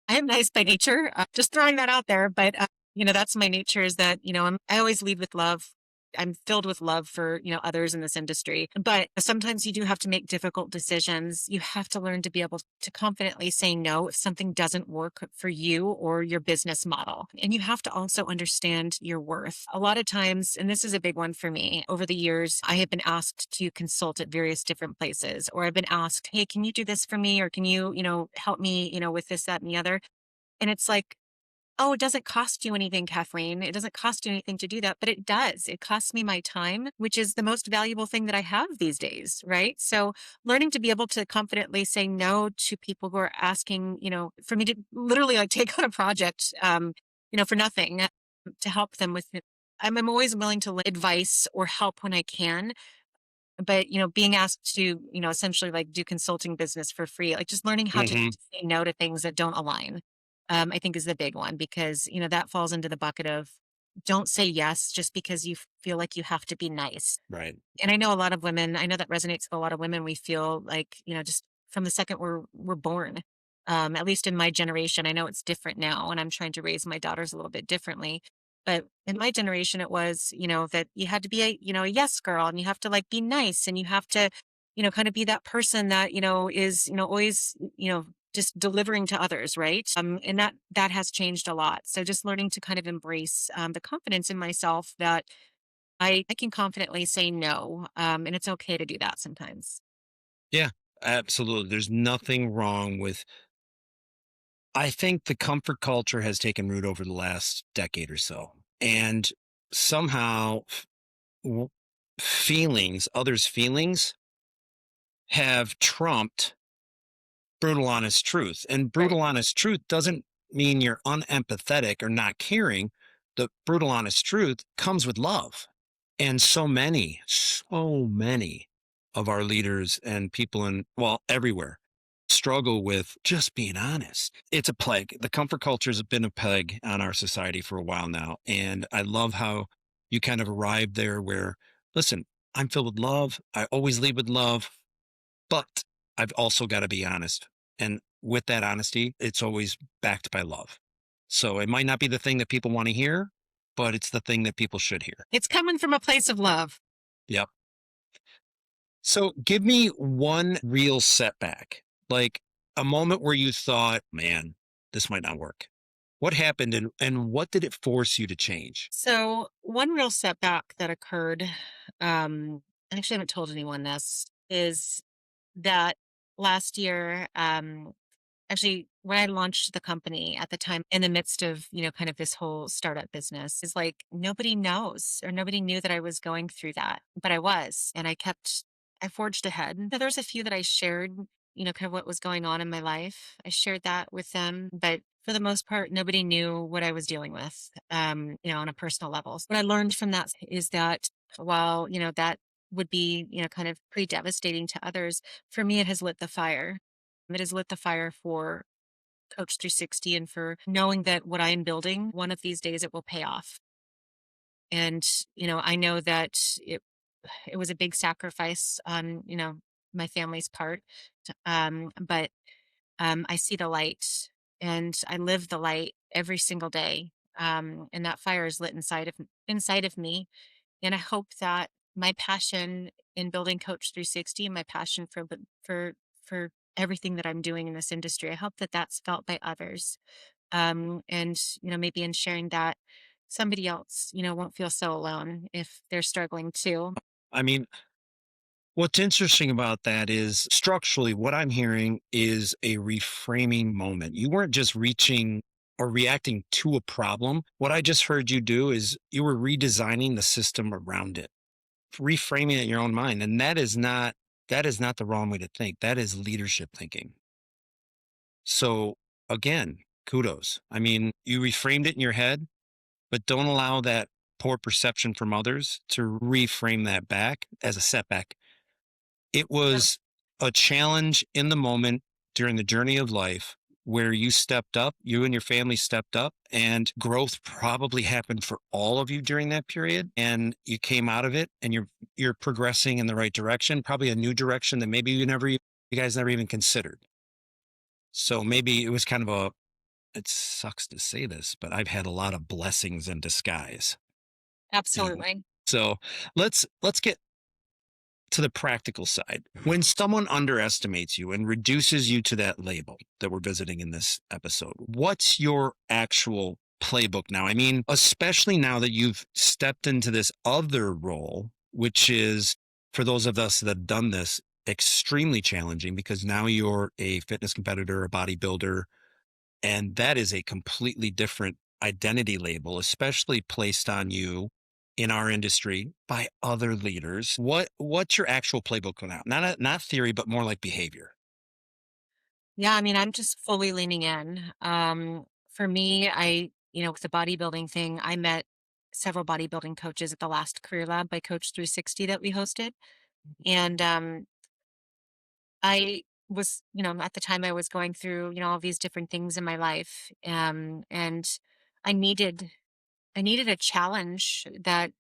I am nice by nature. Just throwing that out there, but that's my nature. Is that I always lead with love. I'm filled with love for others in this industry, but sometimes you do have to make difficult decisions. You have to learn to be able to confidently say no if something doesn't work for you or your business model. And you have to also understand your worth. A lot of times, and this is a big one for me, over the years, I have been asked to consult at various different places, or I've been asked, hey, can you do this for me? Or can you, help me, with this, that, and the other? And it's like, oh, it doesn't cost you anything, Kathleen. It doesn't cost you anything to do that, but it does. It costs me my time, which is the most valuable thing that I have these days, right? So learning to be able to confidently say no to people who are asking, for me to literally like take on a project, for nothing to help them with it. I'm always willing to advice or help when I can, but being asked to essentially like do consulting business for free, like just learning how to Hmm. say no to things that don't align, I think is the big one, because that falls into the bucket of don't say yes just because you feel like you have to be nice. Right. And I know a lot of women, I know that resonates with a lot of women. We feel like just from the second we're born, at least in my generation. I know it's different now, and I'm trying to raise my daughters a little bit differently. But in my generation, it was, that you had to be a yes girl, and you have to like be nice, and you have to, kind of be that person that, is, always, just delivering to others, right? And that has changed a lot. So just learning to kind of embrace the confidence in myself that I can confidently say no, and it's okay to do that sometimes. Yeah, absolutely. There's nothing wrong with, I think the comfort culture has taken root over the last decade or so. And somehow w- others' feelings have trumped brutal honest truth. And Right. brutal honest truth doesn't mean you're unempathetic or not caring. The brutal honest truth comes with love. And so many of our leaders and people in, well, everywhere struggle with just being honest. It's a plague. The comfort culture has been a plague on our society for a while now. And I love how you kind of arrived there where, listen, I'm filled with love. I always lead with love, but I've also got to be honest. And with that honesty, it's always backed by love. So it might not be the thing that people want to hear, but it's the thing that people should hear. It's coming from a place of love. Yep. So give me one real setback, like a moment where you thought, man, this might not work. What happened and what did it force you to change? So one real setback that occurred, I actually haven't told anyone this, is that last year, actually, when I launched the company at the time, in the midst of, kind of this whole startup business, is like nobody knows or nobody knew that I was going through that, but I was, and I forged ahead. So there's a few that I shared, kind of what was going on in my life. I shared that with them, but for the most part, nobody knew what I was dealing with, on a personal level. So what I learned from that is that while, that would be, kind of pretty devastating to others, for me, it has lit the fire. It has lit the fire for Coach 360 and for knowing that what I am building, one of these days it will pay off. And, I know that it was a big sacrifice on, my family's part. But I see the light and I live the light every single day. And that fire is lit inside of me. And I hope that my passion in building Coach 360, my passion for everything that I'm doing in this industry. I hope that that's felt by others. And maybe in sharing that, somebody else, won't feel so alone if they're struggling too. I mean, what's interesting about that is structurally, what I'm hearing is a reframing moment. You weren't just reaching or reacting to a problem. What I just heard you do is you were redesigning the system around it, reframing it in your own mind. And that is not the wrong way to think. That is leadership thinking. So again, kudos. I mean, you reframed it in your head, but don't allow that poor perception from others to reframe that back as a setback. It Yeah. was a challenge in the moment during the journey of life where you stepped up, you and your family stepped up, and growth probably happened for all of you during that period. And you came out of it and you're progressing in the right direction, probably a new direction that maybe you guys never even considered. So maybe it was kind of a it sucks to say this, but I've had a lot of blessings in disguise. And Absolutely. so let's get to the practical side. When someone underestimates you and reduces you to that label that we're visiting in this episode, what's your actual playbook now? I mean, especially now that you've stepped into this other role, which is for those of us that have done this, extremely challenging because now you're a fitness competitor, a bodybuilder, and that is a completely different identity label, especially placed on you in our industry by other leaders. What's your actual playbook on that? Not theory, but more like behavior. Yeah, I mean, I'm just fully leaning in. For me, with the bodybuilding thing, I met several bodybuilding coaches at the last career lab by Coach 360 that we hosted. And I was, at the time I was going through, all these different things in my life. And I needed I needed a challenge that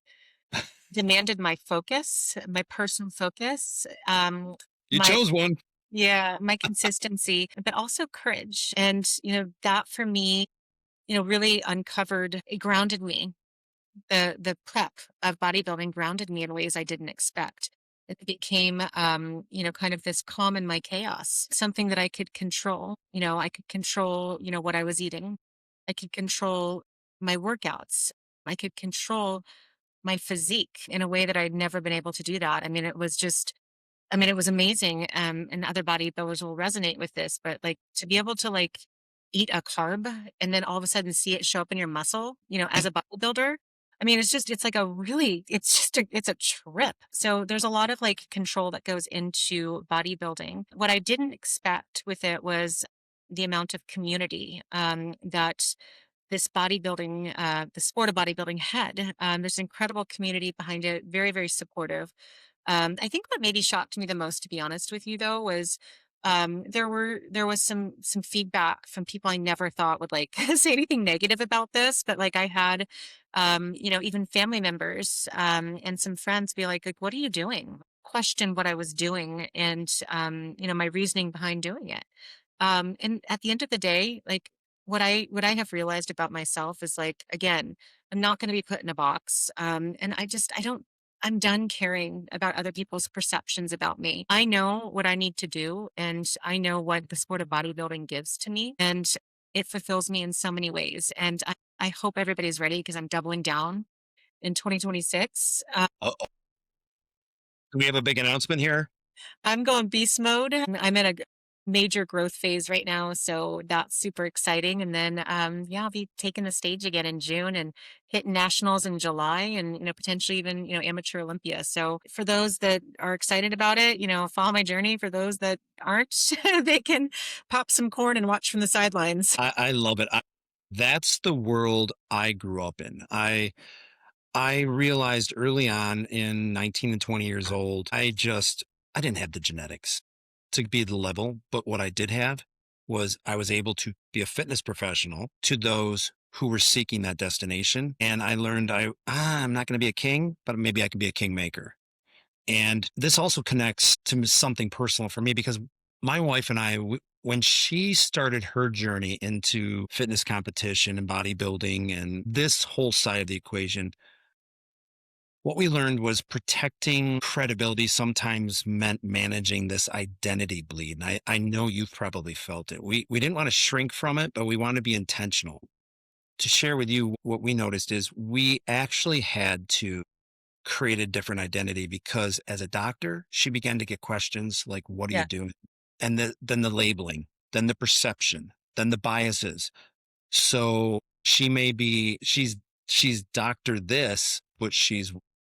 demanded my focus, my personal focus, You my chose one. yeah, my consistency, but also courage. And, that for me, really it grounded me. The prep of bodybuilding grounded me in ways I didn't expect. It became, kind of this calm in my chaos, something that I could control. I could control, what I was eating. I could control my workouts. I could control my physique in a way that I'd never been able to do that. It was amazing. And other bodybuilders will resonate with this, but like to be able to like eat a carb and then all of a sudden see it show up in your muscle, as a bodybuilder. It's a trip. So there's a lot of like control that goes into bodybuilding. What I didn't expect with it was the amount of community that the sport of bodybuilding had. There's an incredible community behind it, very, very supportive. I think what maybe shocked me the most, to be honest with you, though, was there was some feedback from people I never thought would like say anything negative about this, but like I had, even family members and some friends be like, "What are you doing?" Question what I was doing and my reasoning behind doing it. And at the end of the day, like what I have realized about myself is like, again, I'm not going to be put in a box. And I don't, I'm done caring about other people's perceptions about me. I know what I need to do and I know what the sport of bodybuilding gives to me. And it fulfills me in so many ways. And I hope everybody's ready because I'm doubling down in 2026. Uh-oh. Do we have a big announcement here? I'm going beast mode. I'm in a major growth phase right now, so that's super exciting. And then, yeah, I'll be taking the stage again in June and hitting nationals in July, and potentially even amateur Olympia. So for those that are excited about it, follow my journey. For those that aren't, they can pop some corn and watch from the sidelines. I love it. That's the world I grew up in. I realized early on in 19 and 20 years old, I didn't have the genetics to be the level, but what I did have was I was able to be a fitness professional to those who were seeking that destination. And I learned I'm not going to be a king, but maybe I can be a kingmaker. And this also connects to something personal for me because my wife and when she started her journey into fitness competition and bodybuilding and this whole side of the equation, What we learned was protecting credibility sometimes meant managing this identity bleed. And I know you've probably felt it. We didn't want to shrink from it, but we want to be intentional. To share with you, what we noticed is we actually had to create a different identity because as a doctor, she began to get questions like, what are you Yeah. doing? And then the labeling, then the perception, then the biases. So she's doctor this, but she's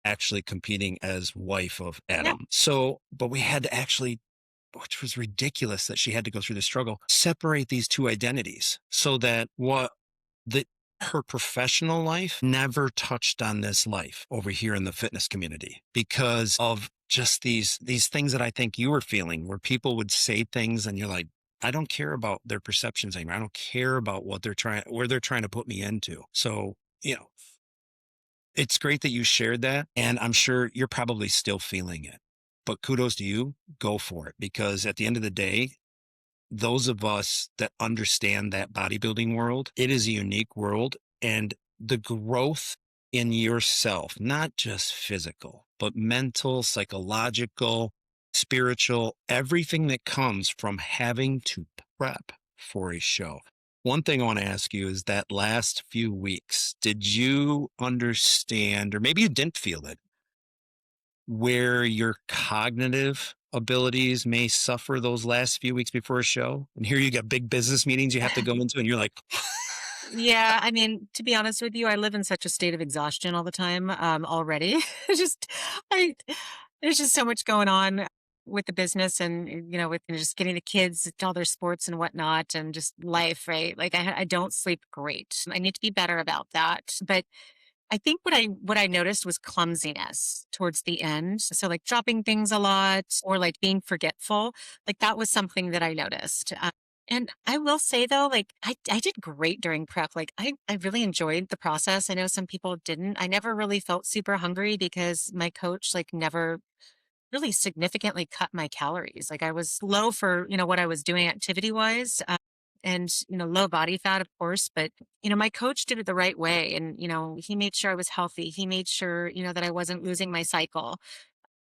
actually competing as wife of Yeah. Adam. So, but we had to actually, which was ridiculous that she had to go through the struggle, separate these two identities so that the her professional life never touched on this life over here in the fitness community because of just these things that I think you were feeling where people would say things and you're like, I don't care about their perceptions anymore. I don't care about where they're trying to put me into. So, it's great that you shared that. And I'm sure you're probably still feeling it, but kudos to you. Go for it. Because at the end of the day, those of us that understand that bodybuilding world, it is a unique world. And the growth in yourself, not just physical, but mental, psychological, spiritual, everything that comes from having to prep for a show. One thing I want to ask you is that last few weeks, did you understand, or maybe you didn't feel it, where your cognitive abilities may suffer those last few weeks before a show? And here you got big business meetings you have to go into, and you're like, Yeah, I mean, to be honest with you, I live in such a state of exhaustion all the time, already. It's just I there's just so much going on with the business and, with just getting the kids to all their sports and whatnot and just life, right? Like I don't sleep great. I need to be better about that. But I think what I noticed was clumsiness towards the end. So like dropping things a lot or like being forgetful. Like that was something that I noticed. And I will say though, like I did great during prep. Like I really enjoyed the process. I know some people didn't. I never really felt super hungry because my coach like never really significantly cut my calories. Like I was low for, what I was doing activity wise. And low body fat of course, but my coach did it the right way, and he made sure I was healthy. He made sure that I wasn't losing my cycle,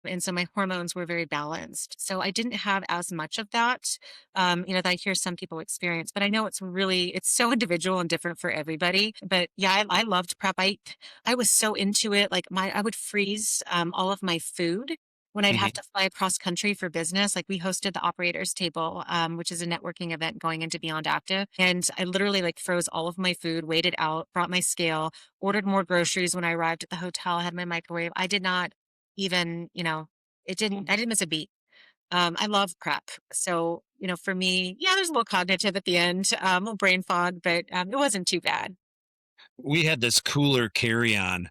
and so my hormones were very balanced, so I didn't have as much of that, that I hear some people experience. But I know it's so individual and different for everybody. But yeah, I loved prep. I was so into it. Like I would freeze all of my food when I'd have mhm. to fly across country for business. Like we hosted the operators table, which is a networking event going into Beyond Active. And I literally like froze all of my food, weighed it out, brought my scale, ordered more groceries when I arrived at the hotel, had my microwave. I did not even, I didn't miss a beat. I love prep. So, for me, yeah, there's a little cognitive at the end, a little brain fog, but it wasn't too bad. We had this cooler carry on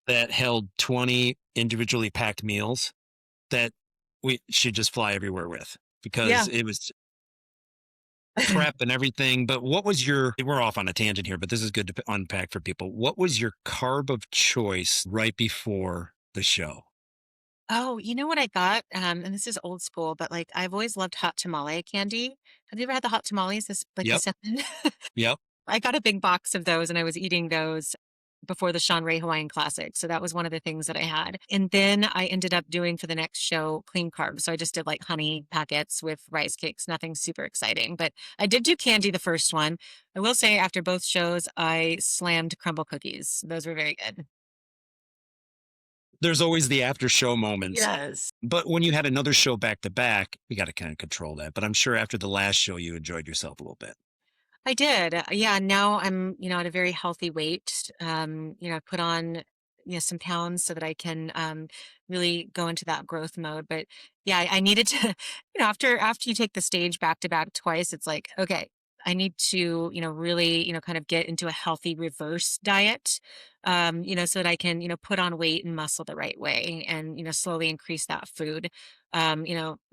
that held 20 individually packed meals that we should just fly everywhere with Yeah. because it was prep and everything. But we're off on a tangent here, but this is good to unpack for people. What was your carb of choice right before the show? Oh, you know what I got? And this is old school, but like I've always loved hot tamale candy. Have you ever had the hot tamales? This like the Yep. cinnamon? Yep. I got a big box of those and I was eating those before the Sean Ray Hawaiian Classic. So that was one of the things that I had. And then I ended up doing for the next show clean carbs. So I just did like honey packets with rice cakes, nothing super exciting. But I did do candy the first one. I will say after both shows, I slammed crumble cookies. Those were very good. There's always the after show moments. Yes. But when you had another show back to back, we got to kind of control that. But I'm sure after the last show, you enjoyed yourself a little bit. I did. Yeah, now I'm, at a very healthy weight. I put on, some pounds so that I can really go into that growth mode. But yeah, I needed to, after you take the stage back to back twice, it's like, okay, I need to, really, kind of get into a healthy reverse diet, so that I can, put on weight and muscle the right way and, slowly increase that food a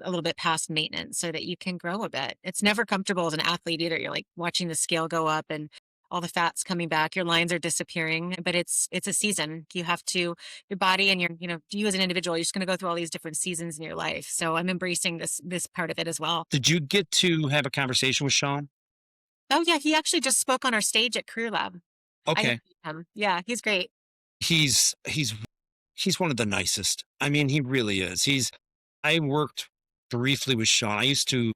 little bit past maintenance so that you can grow a bit. It's never comfortable as an athlete either. You're like watching the scale go up and all the fat's coming back, your lines are disappearing, but it's a season. You have to your body and you as an individual, you're just going to go through all these different seasons in your life. So I'm embracing this part of it as well. Did you get to have a conversation with Sean? Oh yeah, he actually just spoke on our stage at Career Lab. I Okay. Yeah, he's great. He's he's one of the nicest. I mean, he really is. I worked briefly with Sean. I used to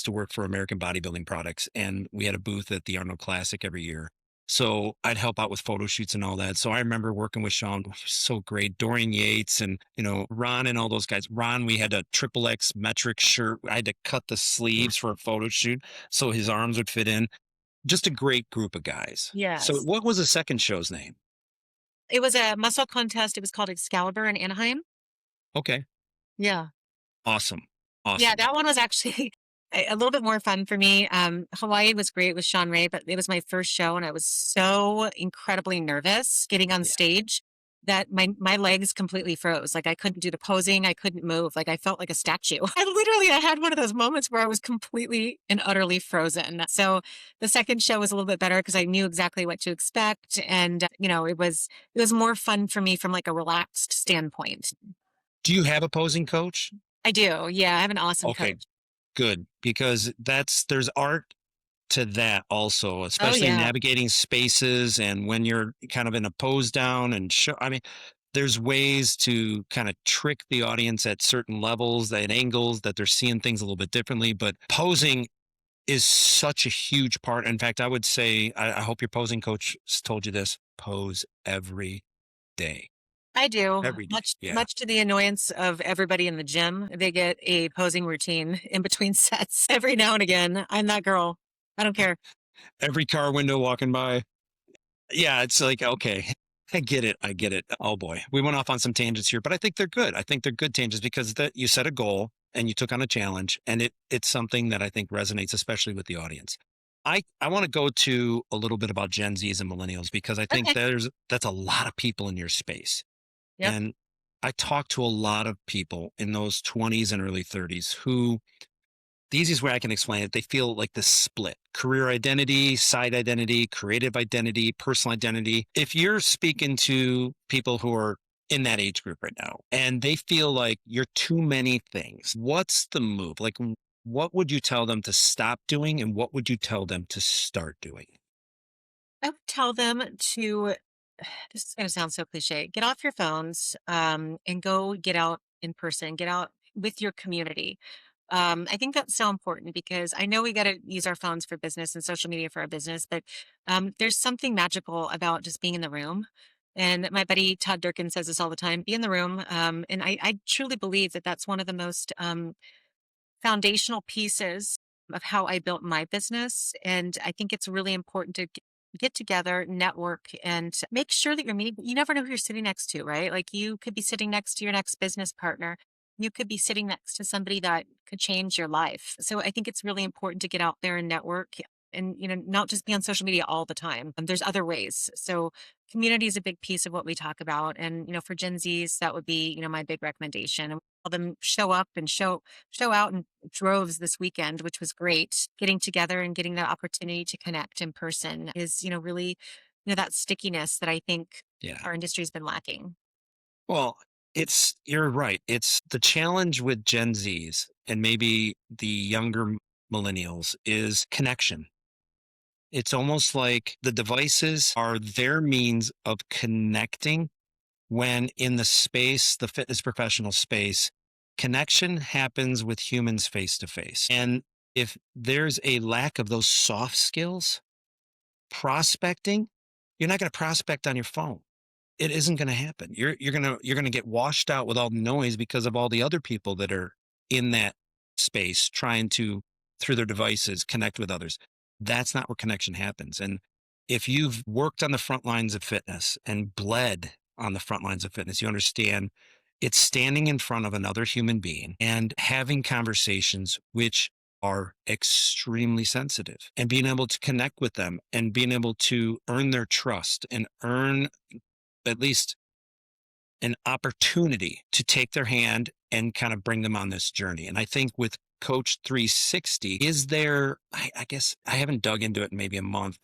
work for American Bodybuilding Products, and we had a booth at the Arnold Classic every year. So I'd help out with photo shoots and all that. So I remember working with Sean. He was so great. Dorian Yates and, Ron and all those guys. Ron, we had a triple X metric shirt. I had to cut the sleeves for a photo shoot so his arms would fit in. Just a great group of guys. So Yes. what was the second show's name? It was a muscle contest. It was called Excalibur in Anaheim. Okay. Yeah. Awesome. Yeah, Awesome. that one was actually a little bit more fun for me. Hawaii was great with Sean Ray, but it was my first show and I was so incredibly nervous getting on Yeah. stage that my legs completely froze. Like I couldn't do the posing, I couldn't move. Like I felt like a statue. I had one of those moments where I was completely and utterly frozen. So the second show was a little bit better because I knew exactly what to expect and it was more fun for me from like a relaxed standpoint. Do you have a posing coach? I do. Yeah, I have an awesome Okay, coach. good. Because there's art to that also, Oh especially yeah. navigating spaces and when you're kind of in a pose down and show. I mean, there's ways to kind of trick the audience at certain levels, at angles that they're seeing things a little bit differently. But posing is such a huge part. In fact, I would say, I hope your posing coach told you this, pose every day. I do. Every day. Much Yeah. much to the annoyance of everybody in the gym. They get a posing routine in between sets every now and again. I'm that girl. I don't care. Every car window walking by. Yeah, it's like, okay, I get it. I get it. Oh boy. We went off on some tangents here, but I think they're good. I think they're good tangents because that you set a goal and you took on a challenge and it's something that I think resonates, especially with the audience. I want to go to a little bit about Gen Zs and millennials because I think Okay. that's a lot of people in your space. Yep. And I talk to a lot of people in those 20s and early 30s who the easiest way I can explain it, they feel like this split career identity, side identity, creative identity, personal identity. If you're speaking to people who are in that age group right now and they feel like you're too many things, what's the move? Like, what would you tell them to stop doing and what would you tell them to start doing? I would tell them to this is going to sound so cliche. Get off your phones and go get out in person. Get out with your community. I think that's so important because I know we got to use our phones for business and social media for our business, but there's something magical about just being in the room. And my buddy Todd Durkin says this all the time: be in the room. And I truly believe that that's one of the most foundational pieces of how I built my business. And I think it's really important to get together, network, and make sure that you're meeting. You never know who you're sitting next to, right? Like you could be sitting next to your next business partner. You could be sitting next to somebody that could change your life. So I think it's really important to get out there and network and not just be on social media all the time. And there's other ways. So community is a big piece of what we talk about. And for Gen Zs, that would be, my big recommendation. And all them show up and show out in droves this weekend, which was great. Getting together and getting that opportunity to connect in person is, really, that stickiness that I think Yeah. our industry's been lacking. Well, you're right. It's the challenge with Gen Zs and maybe the younger millennials is connection. It's almost like the devices are their means of connecting when in the space, the fitness professional space, connection happens with humans face to face. And if there's a lack of those soft skills, prospecting, you're not going to prospect on your phone. It isn't going to happen. You're going to get washed out with all the noise because of all the other people that are in that space trying to through their devices connect with others. That's not where connection happens. And if you've worked on the front lines of fitness and bled on the front lines of fitness, you understand it's standing in front of another human being and having conversations which are extremely sensitive and being able to connect with them and being able to earn their trust and earn at least an opportunity to take their hand and kind of bring them on this journey. And I think with Coach 360, is there, I guess I haven't dug into it in maybe a month.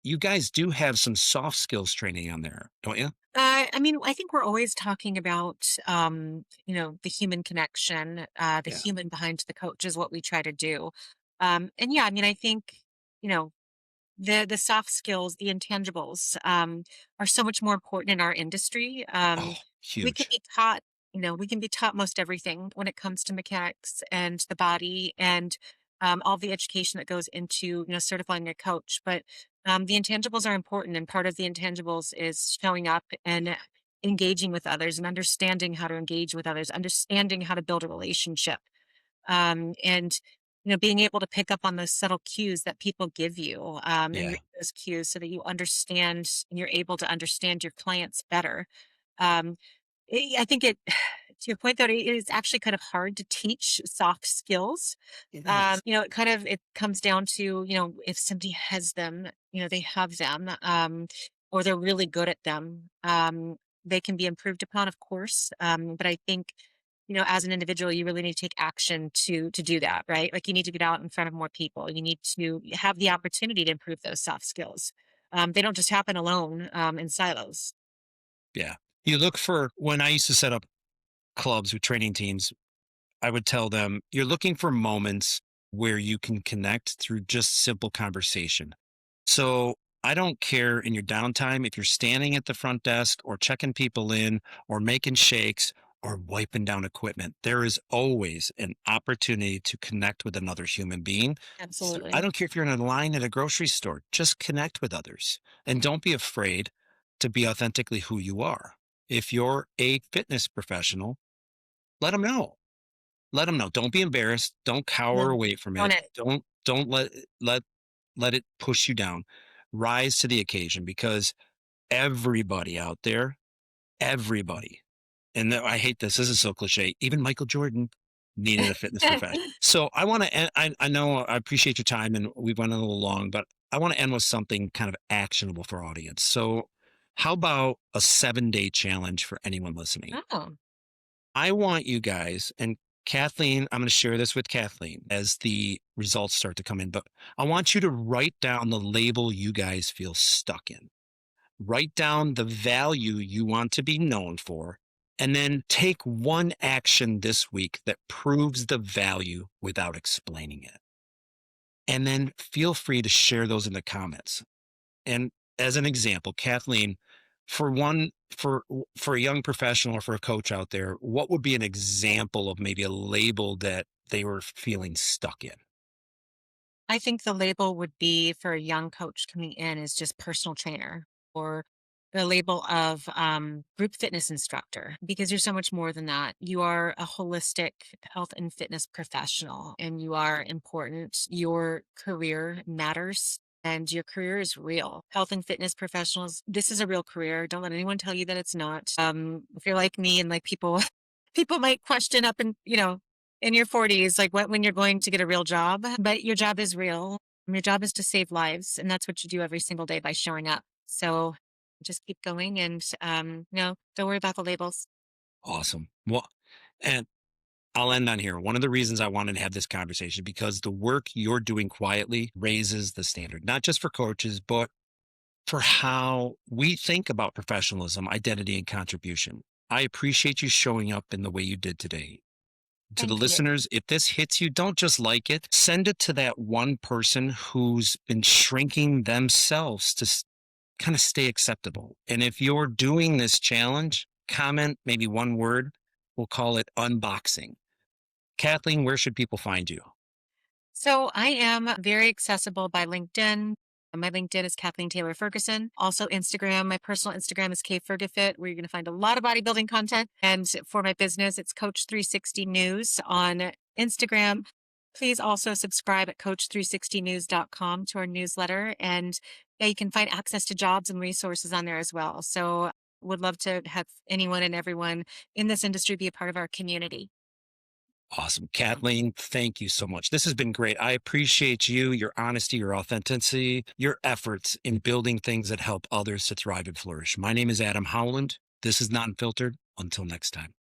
You guys do have some soft skills training on there, don't you? I think we're always talking about, the human connection, the Yeah. human behind the coach is what we try to do. And yeah, I think, you know, the soft skills, the intangibles, are so much more important in our industry. Oh, We can huge. be taught, we can be taught most everything when it comes to mechanics and the body and all the education that goes into, certifying a coach. But the intangibles are important, and part of the intangibles is showing up and engaging with others and understanding how to engage with others, understanding how to build a relationship, and being able to pick up on those subtle cues that people give you, and Yeah. read those cues so that you understand and you're able to understand your clients better. um, I think it to your point, though, it is actually kind of hard to teach soft skills. It is. It comes down to, if somebody has them, they have them, or they're really good at them. They can be improved upon, of course. But I think, as an individual, you really need to take action to do that, right? Like, you need to get out in front of more people. You need to have the opportunity to improve those soft skills. They don't just happen alone, in silos. Yeah. You look for when I used to set up clubs with training teams, I would tell them, you're looking for moments where you can connect through just simple conversation. So I don't care in your downtime if you're standing at the front desk or checking people in or making shakes or wiping down equipment. There is always an opportunity to connect with another human being. I Absolutely. don't care if you're in a line at a grocery store, just connect with others and don't be afraid to be authentically who you are. If you're a fitness professional, let them know. Let them know. Don't be embarrassed. Don't cower No, away from own it. it. Don't let let it push you down. Rise to the occasion because everybody out there, everybody, and I hate this. This is so cliche. Even Michael Jordan needed a fitness profession. So I want to end, I know I appreciate your time and we went a little long, but I want to end with something kind of actionable for our audience. So how about a 7-day challenge for anyone listening? Oh, I want you guys and Kathleen, I'm going to share this with Kathleen as the results start to come in, but I want you to write down the label you guys feel stuck in. Write down the value you want to be known for, and then take one action this week that proves the value without explaining it. And then feel free to share those in the comments. And as an example, Kathleen, for one, for a young professional or for a coach out there, what would be an example of maybe a label that they were feeling stuck in? I think the label would be for a young coach coming in is just personal trainer, or the label of group fitness instructor, because you're so much more than that. You are a holistic health and fitness professional, and you are important. Your career matters. And your career is real. Health and fitness professionals, this is a real career. Don't let anyone tell you that it's not. If you're like me and like people, people might question up and, in your 40s, like when you're going to get a real job, but your job is real. Your job is to save lives, and that's what you do every single day by showing up. So just keep going, and no, don't worry about the labels. Awesome. Well, and I'll end on here. One of the reasons I wanted to have this conversation because the work you're doing quietly raises the standard, not just for coaches, but for how we think about professionalism, identity, and contribution. I appreciate you showing up in the way you did today. To the Thank you. listeners, if this hits you, don't just like it, send it to that one person who's been shrinking themselves to kind of stay acceptable. And if you're doing this challenge, comment maybe one word. We'll call it unboxing. Kathleen, where should people find you? So I am very accessible by LinkedIn. My LinkedIn is Kathleen Taylor Ferguson. Also Instagram. My personal Instagram is KFergafit, where you're going to find a lot of bodybuilding content. And for my business, it's Coach 360 News on Instagram. Please also subscribe at coach360news.com to our newsletter. And yeah, you can find access to jobs and resources on there as well. So would love to have anyone and everyone in this industry be a part of our community. Awesome. Kathleen, thank you so much. This has been great. I appreciate you, your honesty, your authenticity, your efforts in building things that help others to thrive and flourish. My name is Adam Howland. This is Not Unfiltered. Until next time.